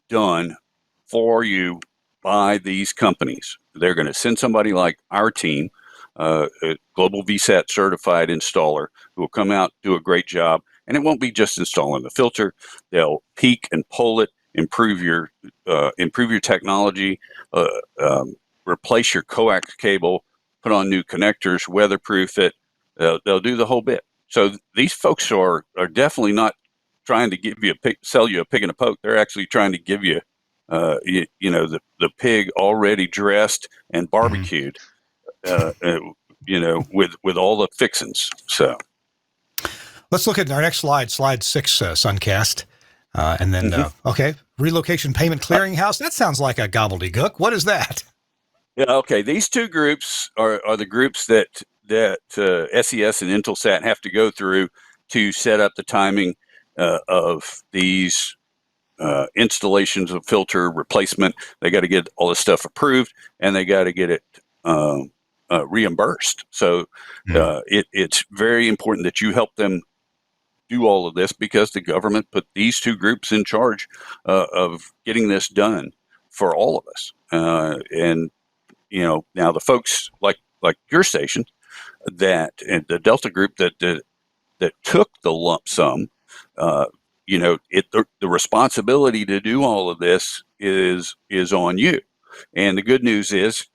C: done for you by these companies. They're going to send somebody like our team, a global VSAT certified installer, who will come out, do a great job. And it won't be just installing the filter. They'll peek and pull it, improve your technology, replace your coax cable, put on new connectors, weatherproof it. They'll do the whole bit. So these folks are definitely not trying to give you sell you a pig in a poke. They're actually trying to give you, the pig already dressed and barbecued, with all the fixings. So
A: let's look at our next slide 6, Suncast. And then, okay, relocation payment clearinghouse. That sounds like a gobbledygook. What is that?
C: Yeah, okay. These two groups are the groups that SES and Intelsat have to go through to set up the timing of these installations of filter replacement. They got to get all this stuff approved, and they got to get it reimbursed. So it's very important that you help them do all of this, because the government put these two groups in charge of getting this done for all of us. And now the folks like your station, and the Delta group that took the lump sum, the responsibility to do all of this is on you. And the good news is,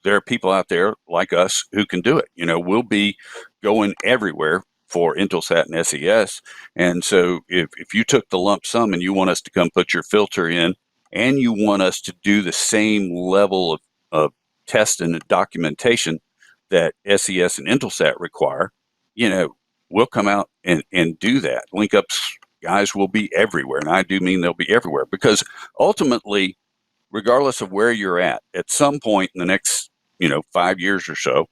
C: there are people out there like us who can do it. We'll be going everywhere for Intelsat and SES. And so if you took the lump sum and you want us to come put your filter in, and you want us to do the same level of test and documentation that SES and Intelsat require, we'll come out and do that. Linkup's guys will be everywhere. And I do mean they'll be everywhere, because ultimately, regardless of where you're at some point in the next, 5 years or so,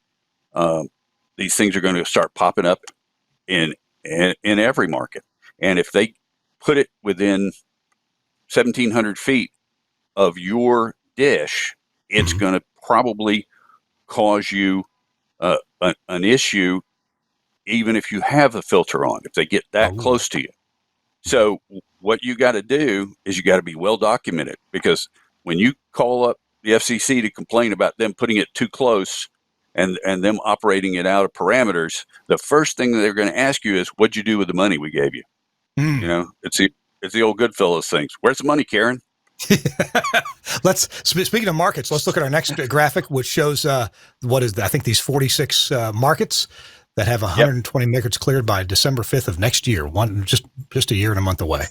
C: these things are going to start popping up in every market. And if they put it within 1,700 feet of your dish, it's going to probably cause you an issue, even if you have the filter on, if they get that close to you. So what you got to do is you got to be well documented, because when you call up the FCC to complain about them putting it too close and them operating it out of parameters, the first thing that they're going to ask you is, what'd you do with the money we gave you? It's the old Goodfellas things. Where's the money, Karen?
A: Speaking of markets, let's look at our next graphic, which shows what is I think these 46 markets that have 120 megahertz cleared by December 5th of next year. Just a year and a month away.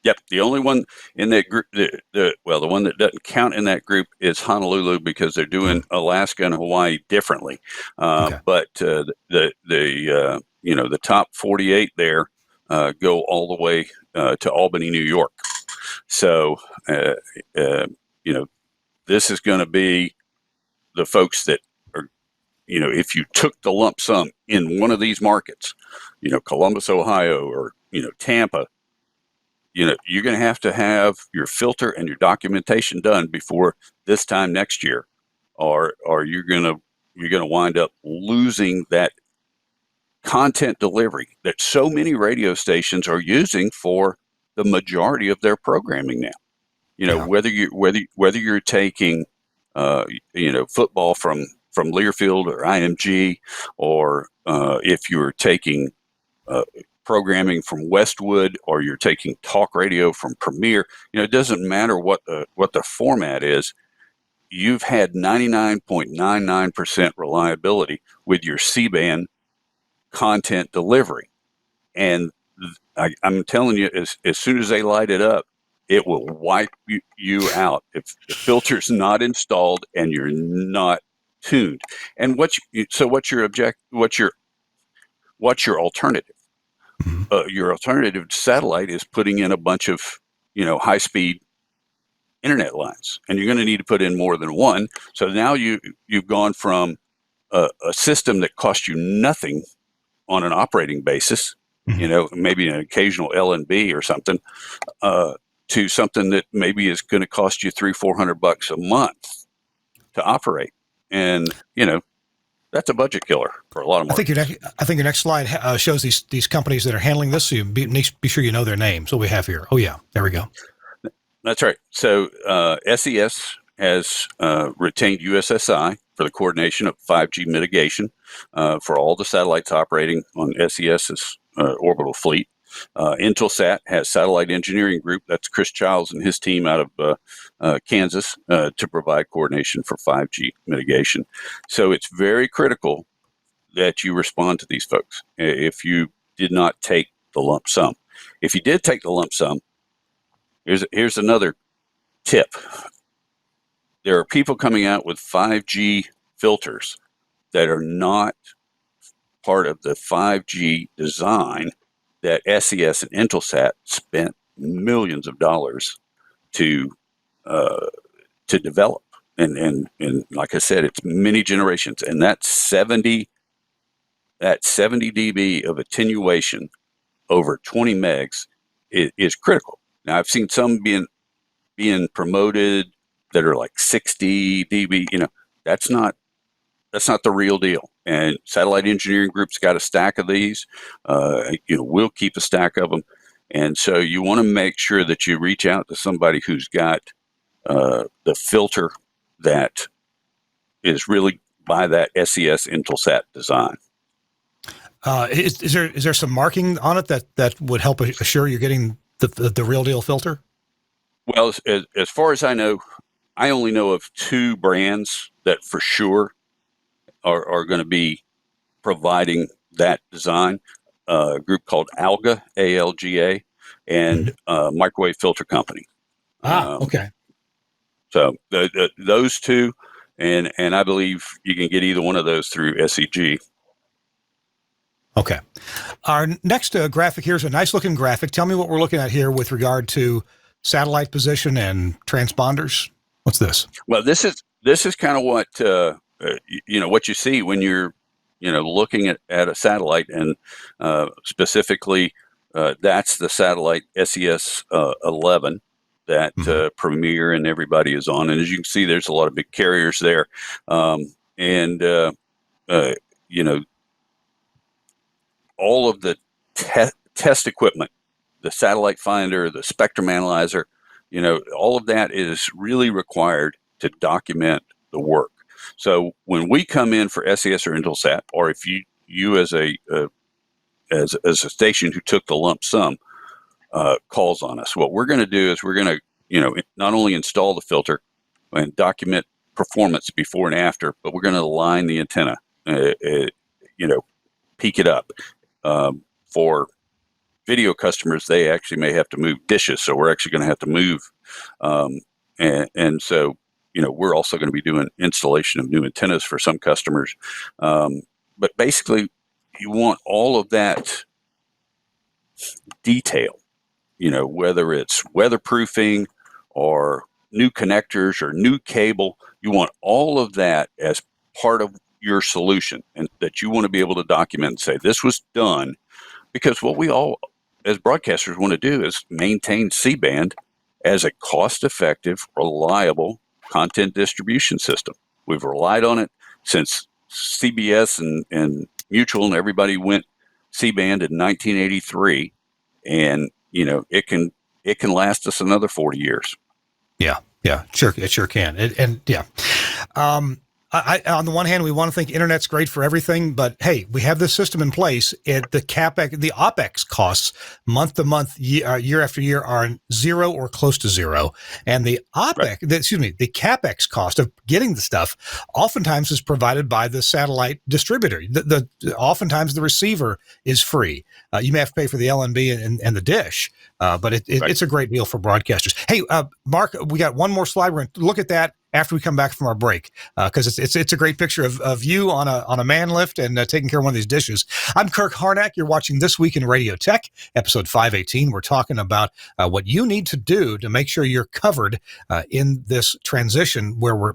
C: Yep. The only one in that group, the one that doesn't count in that group is Honolulu, because they're doing Alaska and Hawaii differently.
A: Okay.
C: But the top 48 there go all the way to Albany, New York. So this is going to be the folks that are, if you took the lump sum in one of these markets, Columbus, Ohio, or Tampa. You're going to have your filter and your documentation done before this time next year, or you're going to wind up losing that content delivery that so many radio stations are using for the majority of their programming now. Whether you're taking football from Learfield or IMG, or if you're taking programming from Westwood, or you're taking talk radio from Premier, it doesn't matter what the format is. You've had 99.99% reliability with your C-band content delivery. And I'm telling you, as soon as they light it up, it will wipe you out if the filter's not installed and you're not tuned. And what's your alternative? Your alternative satellite is putting in a bunch of, high-speed internet lines, and you're going to need to put in more than one. So now you've gone from a system that costs you nothing on an operating basis, maybe an occasional L&B or something, to something that maybe is going to cost you $300-400 a month to operate, and that's a budget killer for a lot of markets.
A: I think your next slide shows these companies that are handling this. So you be sure you know their names. What we have here. Oh yeah, there we go.
C: That's right. So SES has retained USSI for the coordination of 5G mitigation for all the satellites operating on SES's orbital fleet. Intelsat has Satellite Engineering Group. That's Chris Childs and his team out of Kansas to provide coordination for 5G mitigation. So it's very critical that you respond to these folks if you did not take the lump sum. If you did take the lump sum, here's another tip. There are people coming out with 5G filters that are not part of the 5G design that SES and Intelsat spent millions of dollars to develop, and like I said, it's many generations, and that 70 dB of attenuation over 20 megs is critical. Now I've seen some being promoted that are like 60 dB. That's not the real deal. And Satellite Engineering Group's got a stack of these. We'll keep a stack of them. And so you want to make sure that you reach out to somebody who's got the filter that is really by that SES Intelsat design.
A: Is there some marking on it that would help assure you're getting the real deal filter?
C: Well, as far as I know, I only know of two brands that for sure are going to be providing that design. A group called Alga, ALGA, and Microwave Filter Company.
A: Okay.
C: So those two, and I believe you can get either one of those through SEG.
A: Okay. Our next graphic here is a nice looking graphic. Tell me what we're looking at here with regard to satellite position and transponders. What's this?
C: Well, this is kind of what what you see when you're looking at a satellite, and specifically that's the satellite SES 11 that Premier and everybody is on. And as you can see, there's a lot of big carriers there, all of the test equipment, the satellite finder, the spectrum analyzer, all of that is really required to document the work. So when we come in for SES or Intelsat, or if you as a station who took the lump sum calls on us, what we're going to do is we're going to not only install the filter and document performance before and after, but we're going to align the antenna, peak it up. For video customers, they actually may have to move dishes, so we're actually going to have to move. And so, we're also going to be doing installation of new antennas for some customers. But basically, you want all of that detail, whether it's weatherproofing or new connectors or new cable. You want all of that as part of your solution, and that you want to be able to document and say, this was done, because what we all as broadcasters want to do is maintain C-band as a cost-effective, reliable content distribution system. We've relied on it since CBS and Mutual and everybody went C-band in 1983, and it can last us another 40 years.
A: Yeah, sure, it sure can. On the one hand, we want to think internet's great for everything, but hey, we have this system in place. The OpEx costs month to month, year after year are zero or close to zero, and the the CapEx cost of getting the stuff oftentimes is provided by the satellite distributor. Oftentimes the receiver is free. You may have to pay for the LNB and the dish, but it's a great deal for broadcasters. Hey, Mark, we got one more slide. We're going to look at that after we come back from our break, because it's a great picture of you on a man lift and taking care of one of these dishes. I'm Kirk Harnack. You're watching This Week in Radio Tech, episode 518. We're talking about what you need to do to make sure you're covered in this transition where we're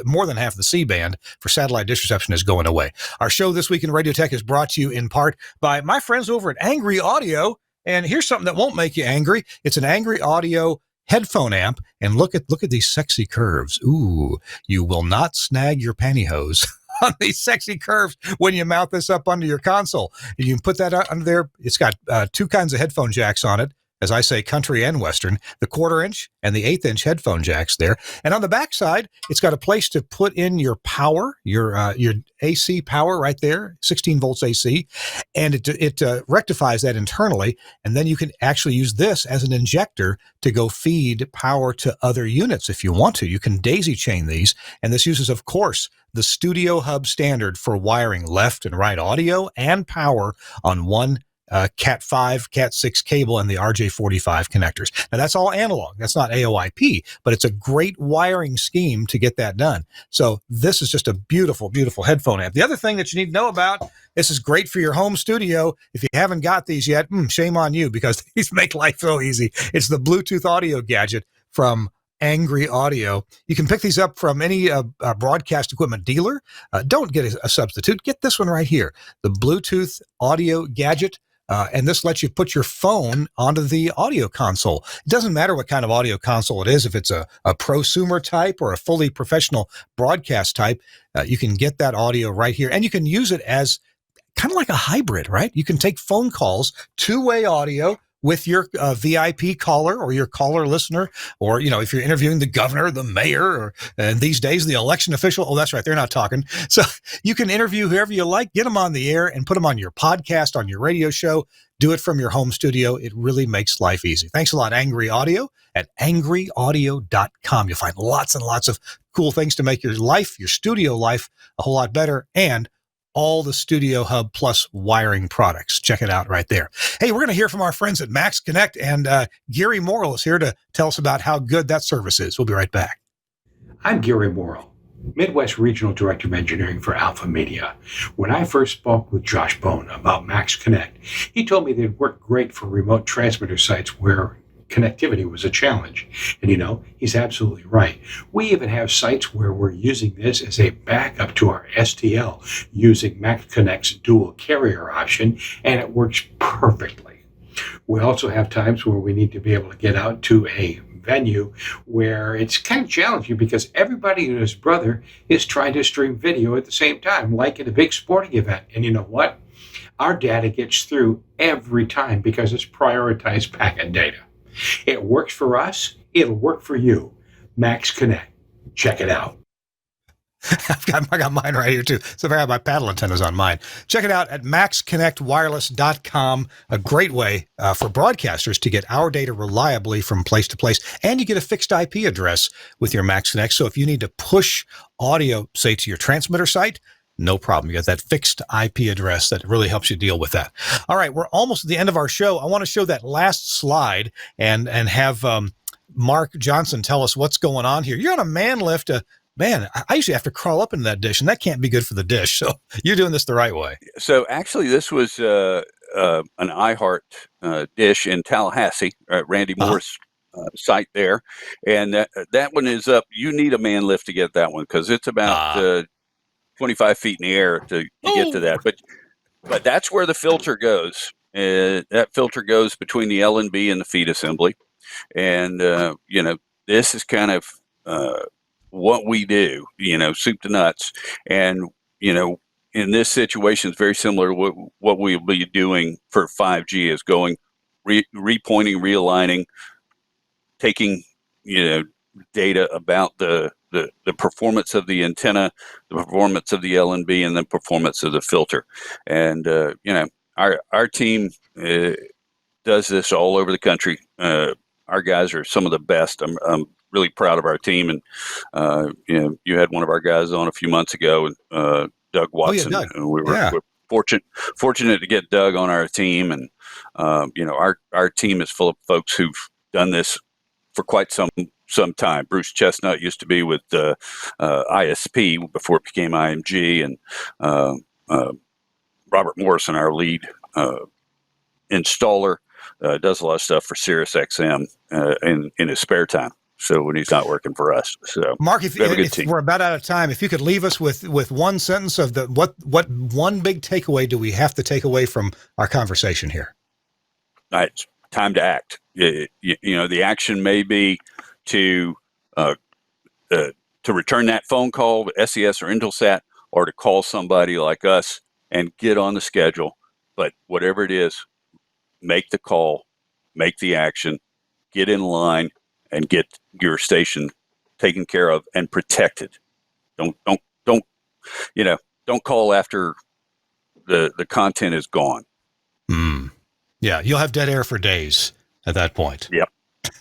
A: more than half of the C-band for satellite dish reception is going away. Our show This Week in Radio Tech is brought to you in part by my friends over at Angry Audio. And here's something that won't make you angry. It's an Angry Audio headphone amp, and look at these sexy curves. Ooh, you will not snag your pantyhose on these sexy curves when you mount this up under your console. You can put that under there. It's got two kinds of headphone jacks on it, as I say, country and western, the 1/4-inch and the 1/8-inch headphone jacks there. And on the back side, it's got a place to put in your power, your AC power right there, 16 volts AC, and it rectifies that internally. And then you can actually use this as an injector to go feed power to other units if you want to. You can daisy chain these, and this uses, of course, the Studio Hub standard for wiring left and right audio and power on one Cat 5, Cat 6 cable and the RJ45 connectors. Now, that's all analog. That's not AOIP, but it's a great wiring scheme to get that done. So this is just a beautiful, beautiful headphone amp. The other thing that you need to know about, this is great for your home studio. If you haven't got these yet, shame on you, because these make life so easy. It's the Bluetooth audio gadget from Angry Audio. You can pick these up from any broadcast equipment dealer. Don't get a substitute. Get this one right here, the Bluetooth audio gadget. And this lets you put your phone onto the audio console. It doesn't matter what kind of audio console it is, if it's a prosumer type or a fully professional broadcast type, you can get that audio right here. And you can use it as kind of like a hybrid, right? You can take phone calls, two-way audio, with your VIP caller or your caller listener, or, if you're interviewing the governor, the mayor, and these days the election official. Oh, that's right, they're not talking. So you can interview whoever you like, get them on the air, and put them on your podcast, on your radio show. Do it from your home studio. It really makes life easy. Thanks a lot, Angry Audio, at angryaudio.com. You'll find lots and lots of cool things to make your life, your studio life, a whole lot better, and all the Studio Hub Plus wiring products. Check it out right there. Hey, we're going to hear from our friends at Max Connect, and Gary Morrill is here to tell us about how good that service is. We'll be right back.
F: I'm Gary Morrill, Midwest Regional Director of Engineering for Alpha Media. When I first spoke with Josh Bone about Max Connect, he told me they'd work great for remote transmitter sites where connectivity was a challenge. And he's absolutely right. We even have sites where we're using this as a backup to our STL using Max Connect's dual carrier option, and it works perfectly. We also have times where we need to be able to get out to a venue where it's kind of challenging because everybody and his brother is trying to stream video at the same time, like at a big sporting event. And you know what? Our data gets through every time because it's prioritized packet data. It works for us. It'll work for you. Max Connect. Check it out.
A: I got mine right here too. So I got my paddle antennas on mine. Check it out at maxconnectwireless.com. A great way for broadcasters to get our data reliably from place to place. And you get a fixed IP address with your MaxConnect. So if you need to push audio, say, to your transmitter site, no problem. You got that fixed IP address that really helps you deal with that. All right, we're almost at the end of our show. I want to show that last slide and have Mark Johnson tell us what's going on here. You're on a man lift. Man, I usually have to crawl up into that dish, and that can't be good for the dish. So you're doing this the right way.
C: So actually, this was an iHeart dish in Tallahassee, Randy Moore's site there, and that one is up. You need a man lift to get that one because it's about 25 feet in the air to get to that. But that's where the filter goes. That filter goes between the L and B and the feed assembly, and this is kind of what we do, soup to nuts. And, in this situation, it's very similar to what we'll be doing for 5G is going, repointing, realigning, taking, data about the performance of the antenna, the performance of the L and B, and the performance of the filter. And, our team does this all over the country. Our guys are some of the best. I'm really proud of our team. And, you had one of our guys on a few months ago, Doug Watson.
A: Doug.
C: And we're fortunate to get Doug on our team. And, our team is full of folks who've done this for quite some time. Bruce Chestnut used to be with ISP before it became IMG. And Robert Morrison, our lead installer, does a lot of stuff for SiriusXM in his spare time. So when he's not working for us. So
A: Mark, if we're about out of time, if you could leave us with one sentence of what one big takeaway do we have to take away from our conversation here?
C: It's time to act. The action may be to return that phone call to SES or Intelsat, or to call somebody like us and get on the schedule. But whatever it is, make the call, make the action, get in line, and get your station taken care of and protected. Don't call after the content is gone.
A: Yeah, you'll have dead air for days at that point.
C: Yep.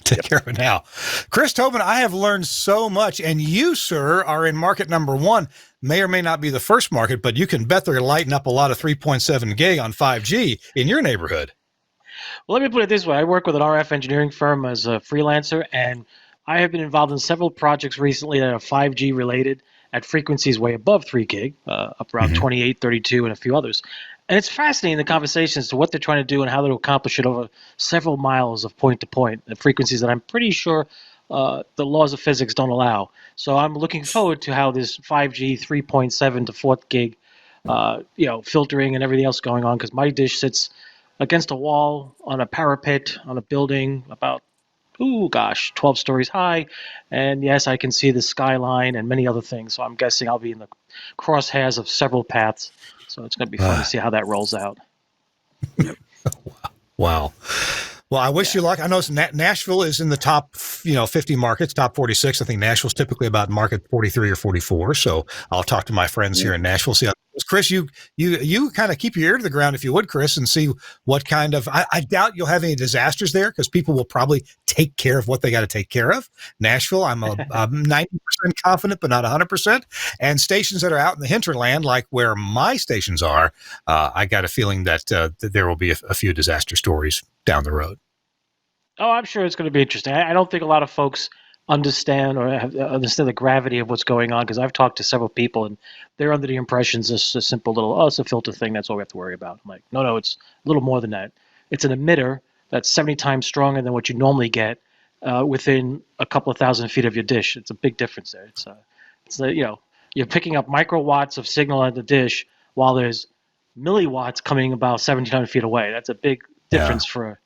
A: Take care of it now. Chris Tobin, I have learned so much, and you, sir, are in market number one. May or may not be the first market, but you can bet they're lighting up a lot of 3.7 gig on 5G in your neighborhood.
B: Well, let me put it this way. I work with an RF engineering firm as a freelancer, and I have been involved in several projects recently that are 5G related at frequencies way above 3 gig, up around 28, 32, and a few others. And it's fascinating, the conversations to what they're trying to do and how they'll accomplish it over several miles of point to point at frequencies that I'm pretty sure the laws of physics don't allow. So I'm looking forward to how this 5G 3.7 to 4 gig, filtering and everything else going on, because my dish sits against a wall on a parapet on a building about 12 stories high. And yes, I can see the skyline and many other things. So I'm guessing I'll be in the crosshairs of several paths. So it's going to be fun to see how that rolls out.
A: Wow. Well, I wish you luck. I know Nashville is in the top, 50 markets, top 46. I think Nashville's typically about market 43 or 44. So I'll talk to my friends here in Nashville, see how. Chris, you kind of keep your ear to the ground, if you would, Chris, and see what kind of. I doubt you'll have any disasters there because people will probably take care of what they got to take care of. Nashville, I'm 90% confident, but not 100%. And stations that are out in the hinterland, like where my stations are, I got a feeling that there will be a few disaster stories down the road.
B: Oh, I'm sure it's going to be interesting. I don't think a lot of folks understand the gravity of what's going on, because I've talked to several people and they're under the impressions it's a simple little, it's a filter thing, that's all we have to worry about. I'm like, no, it's a little more than that. It's an emitter that's 70 times stronger than what you normally get within a couple of thousand feet of your dish. It's a big difference there. You're picking up microwatts of signal at the dish while there's milliwatts coming about 1,700 feet away. That's a big difference for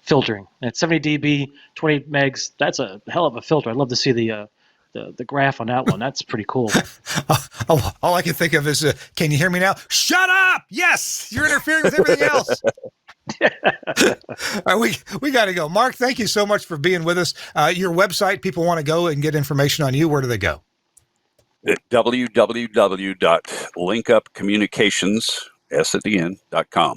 B: filtering. At 70 dB, 20 megs, that's a hell of a filter. I'd love to see the graph on that one. That's pretty cool.
A: All I can think of is, can you hear me now? Shut up! Yes! You're interfering with everything else. All right, we got to go. Mark, thank you so much for being with us. Your website, people want to go and get information on you. Where do they go?
C: www.linkupcommunications.com.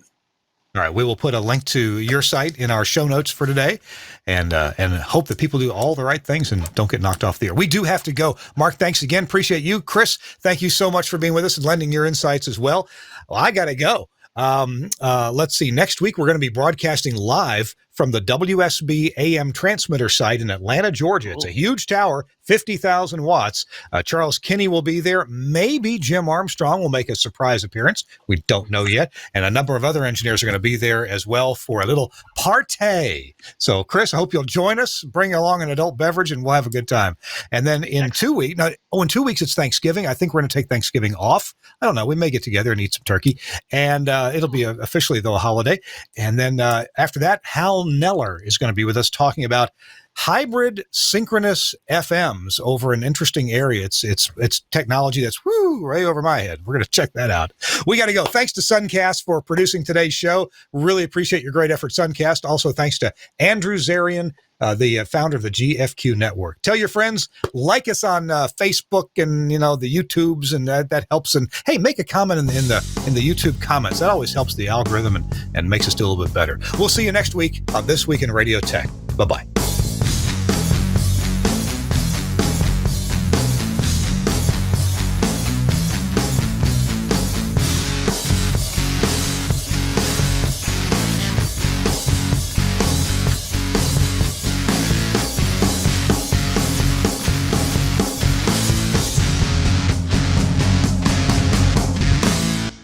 A: All right, we will put a link to your site in our show notes for today, and hope that people do all the right things and don't get knocked off the air. We do have to go. Mark, thanks again. Appreciate you. Chris, thank you so much for being with us and lending your insights as well. Well, I got to go. Let's see. Next week, we're going to be broadcasting live from the WSB AM transmitter site in Atlanta, Georgia. It's a huge tower, 50,000 watts. Charles Kinney will be there. Maybe Jim Armstrong will make a surprise appearance. We don't know yet. And a number of other engineers are going to be there as well for a little party. So, Chris, I hope you'll join us. Bring along an adult beverage, and we'll have a good time. And then in 2 weeks, in 2 weeks, it's Thanksgiving. I think we're going to take Thanksgiving off. I don't know. We may get together and eat some turkey. And it'll be officially, though, a holiday. And then after that, Hal Neller is going to be with us talking about hybrid synchronous FMs over an interesting area. It's technology that's right over my head. We're going to check that out. We got to go. Thanks to Suncast for producing today's show. Really appreciate your great effort, Suncast. Also, thanks to Andrew Zarian, the founder of the GFQ Network. Tell your friends, like us on Facebook and the YouTubes, and that helps. And hey, make a comment in the YouTube comments. That always helps the algorithm and makes us do a little bit better. We'll see you next week on This Week in Radio Tech. Bye-bye.